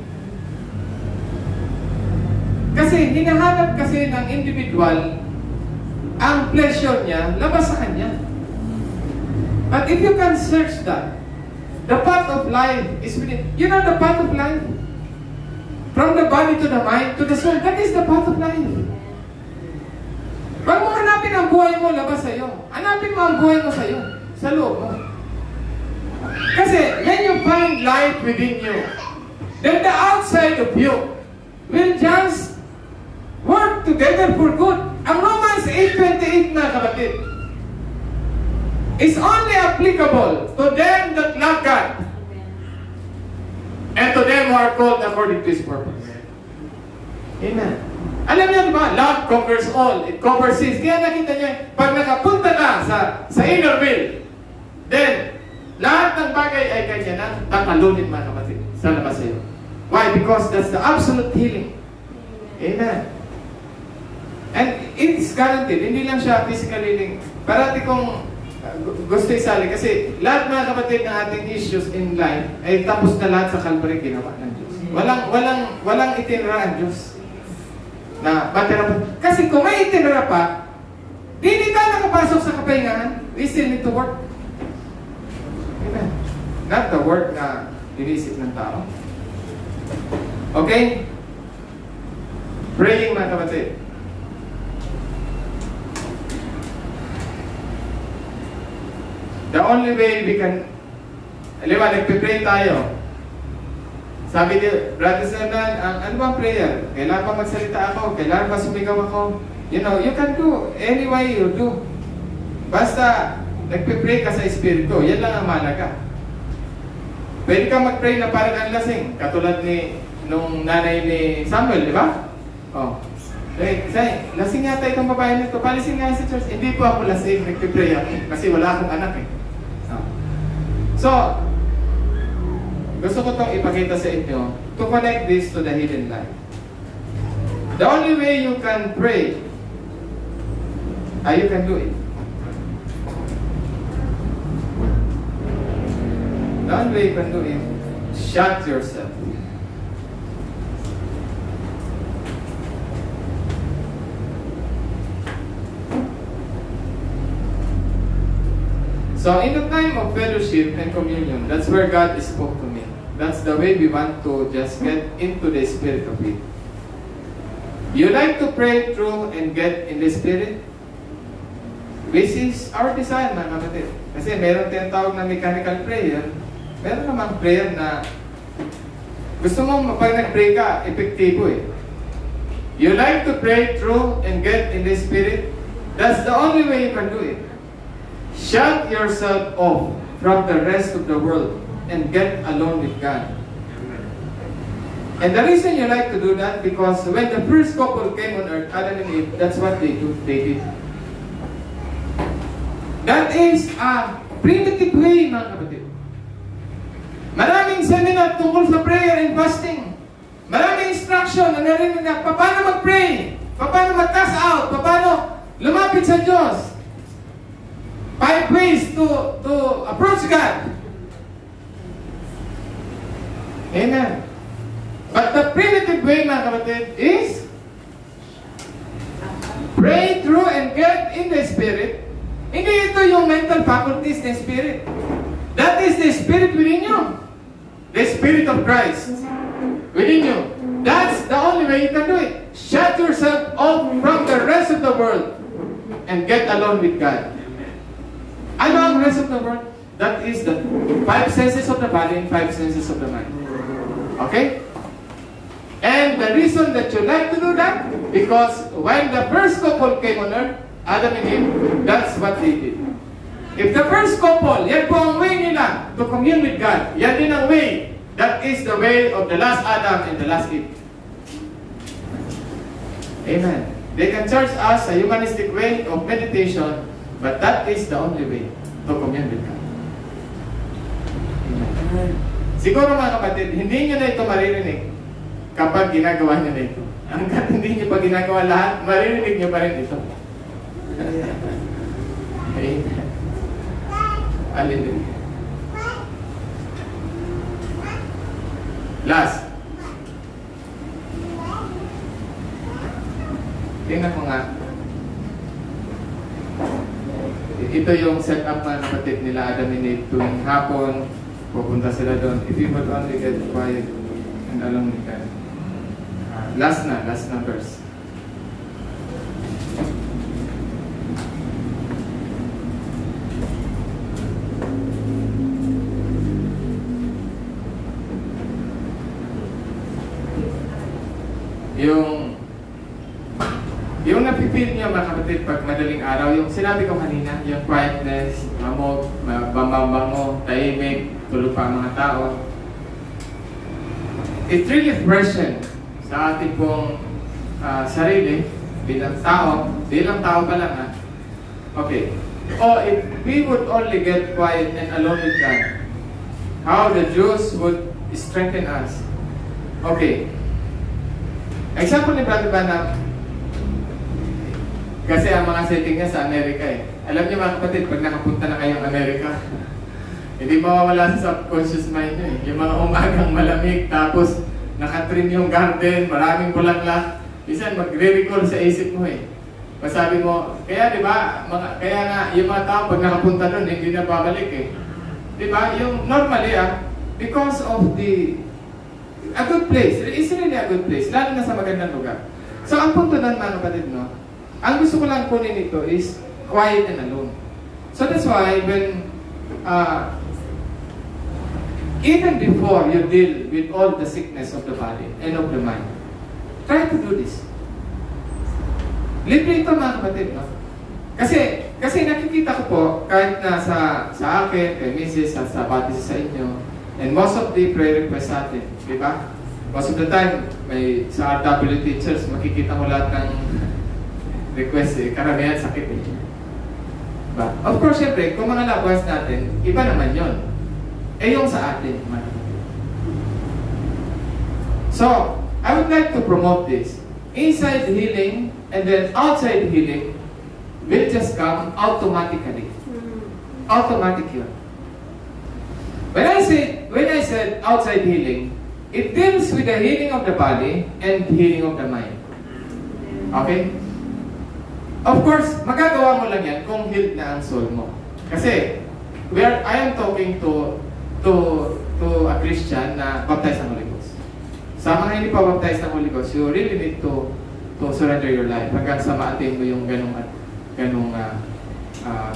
Kasi hinahanap kasi ng individual ang pleasure niya labas sa kanya. But if you can search that, the path of life is within. You know the path of life? From the body to the mind to the soul, that is the path of life. Huwag mo hanapin ang buhay mo labas sa'yo. Hanapin mo ang buhay mo sa'yo, sa loob mo. Kasi when you find life within you, then the outside of you will just work together for good. Ang Romans 8:28 na kapatid, is only applicable to them that love God and to them who are called according to His purpose. Amen. Alam niyo, di ba? Love conquers all. It covers sins. Kaya nakita niyo, pag nakapunta ka sa sa inner will, then, lahat ng bagay ay kanya na tatalunin mga kapatid sa labas sa iyo. Why? Because that's the absolute healing. Amen. And it's guaranteed. Hindi lang siya physical healing. Parati kong gusto isali kasi lahat mga kapatid ng ating issues in life ay tapos na lahat sa Calvary ginawa ng Diyos. Walang itinira ang Diyos na matira pa. Kasi kung may itinira pa, hindi ka nakapasok sa kapahingahan. We still need to work. Amen. Not the work na inisip ng tao. Okay? Praying mga kapatid. The only way we can, nagpe-pray tayo. Sabi ni Brother Zenan, ano bang prayer? Kailangan pa magsalita ako? Kailangan pa sumigaw ako? You know, you can do any way you do. Basta nagpe-pray ka sa Espiritu, yan lang ang mahalaga. Pwede kang mag-pray na parang ang lasing, katulad ni nung nanay ni Samuel, di ba? Oh. Say, lasing yata itong babae nito, palising nga sa church. Hindi po ako lasing, nagpe-pray ako kasi wala akong anak eh. So, gusto ko itong ipakita sa inyo to connect this to the hidden life. The only way you can pray, you can do it. The only way you can do it, shut yourself. So in the time of fellowship and communion, that's where God spoke to me. That's the way we want to just get into the spirit of it. You like to pray through and get in the spirit? This is our desire, mga kapatid. Kasi meron tinatawag na mechanical prayer. Meron namang prayer na gusto mo pag nag-pray ka, epektibo eh. You like to pray through and get in the spirit? That's the only way you can do it. Shut yourself off from the rest of the world and get alone with God. And the reason you like to do that, because when the first couple came on earth, Adam and Eve, that's what they did. That is a primitive way, mga kapatid. Maraming seminar tungkol sa prayer and fasting. Maraming instruction na narinig na paano mag-pray, paano mag-cast out, paano lumapit sa Diyos. 5 ways to approach God. Amen. But the primitive way, mga kapatid, is pray through and get in the Spirit. Hindi ito yung mental faculties ng Spirit. That is the Spirit within you. The Spirit of Christ within you. That's the only way you can do it. Shut yourself off from the rest of the world and get alone with God. Ano ang rest of the world? That is the 5 senses of the body and 5 senses of the mind. Okay? And the reason that you like to do that, because when the first couple came on earth, Adam and Eve, that's what they did. If the first couple, yan po ang way nila to commune with God, yan din ang way. That is the way of the last Adam and the last Eve. Amen. They can charge us a humanistic way of meditation, but that is the only way to commune with God. Amen. Siguro mga kapatid, hindi nyo na ito maririnig kapag ginagawa nyo na ito. Hanggat hindi nyo pa ginagawa lahat, maririnig nyo pa rin ito. Amen. Hallelujah. Last. Tingnan ko nga. Ito yung setup mga kapatid nila Adam and Eve tuwing hapon. Pupunta sila doon. If you would only get quiet and alone with God. Last na verse. Yung napipil niyo mga kapatid pag madaling araw, yung sinabi ko kanina, yung quietness, mamog, mabango, tahimik, tulog pa ang mga tao. It's really freshen sa ating pong sarili bilang tao pa lang ha. Okay. Oh, if we would only get quiet and alone with God, how the Jews would strengthen us. Okay. Example ni Brother Banam, kasi ang mga setting niya sa Amerika eh. Alam niyo mga kapatid, pag nakapunta na kayong Amerika, hindi mawawala sa subconscious mind niyo eh. Yung mga umagang malamig, tapos nakatrim yung garden, maraming bulaklak, minsan magre-recall sa isip mo eh. Masabi mo, kaya di ba, kaya nga yung mga tao pag nakapunta doon, hindi na babalik eh. Di ba? Yung normally because of a good place. It's really a good place, lalo na sa magandang lugar. So ang punto doon mga kapatid, no? Ang gusto ko lang kunin ito is quiet and alone. So that's why when even before you deal with all the sickness of the body and of the mind, try to do this. Libre ito mga kapatid, no? Kasi nakikita ko po, kahit na sa akin, kay Mrs., sa pati sa inyo, and most of the prayer requests sa atin, di ba? Most of the time, sa RW teachers, makikita mo lahat ng request eh, karamihan sakit eh. Diba? Of course, syempre, kung mga loved ones natin, iba naman yon. Eh yung sa atin, mga kapatid. So, I would like to promote this. Inside healing and then outside healing will just come automatically. Automatic yun. When I said outside healing, it deals with the healing of the body and healing of the mind. Okay? Of course, magagawa mo lang yan kung healed na ang soul mo. Kasi, I am talking to a Christian na baptized ng Holy Ghost. Sa mga hindi pa baptized ng Holy Ghost, you really need to surrender your life hanggang sa ma-attain mo yung ganung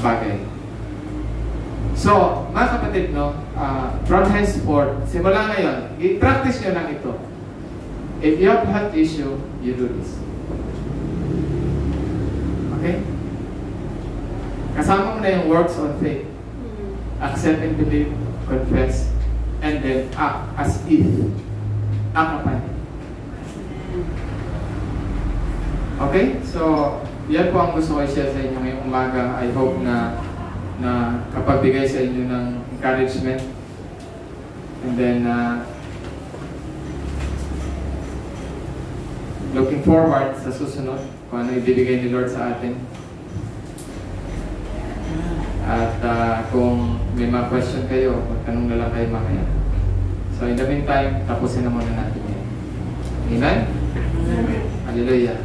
bagay. So, mga kapatid, no, from henceforth, simula ngayon, i-practice nyo lang ito. If you have health issue, you do this. Okay? Kasama mo na yung works on faith. Accept and believe, confess, and then act as if. Act upon it. Okay? So, yan po ang gusto ko i-share sa inyo ngayong umaga. I hope na kapagbigay sa inyo ng encouragement. And then, looking forward sa susunod kung ano ibibigay ni Lord sa atin. At kung may mga question kayo, magtanong na lang kayo mamaya. So in the meantime, tapusin na muna natin yan. Amen? Hallelujah.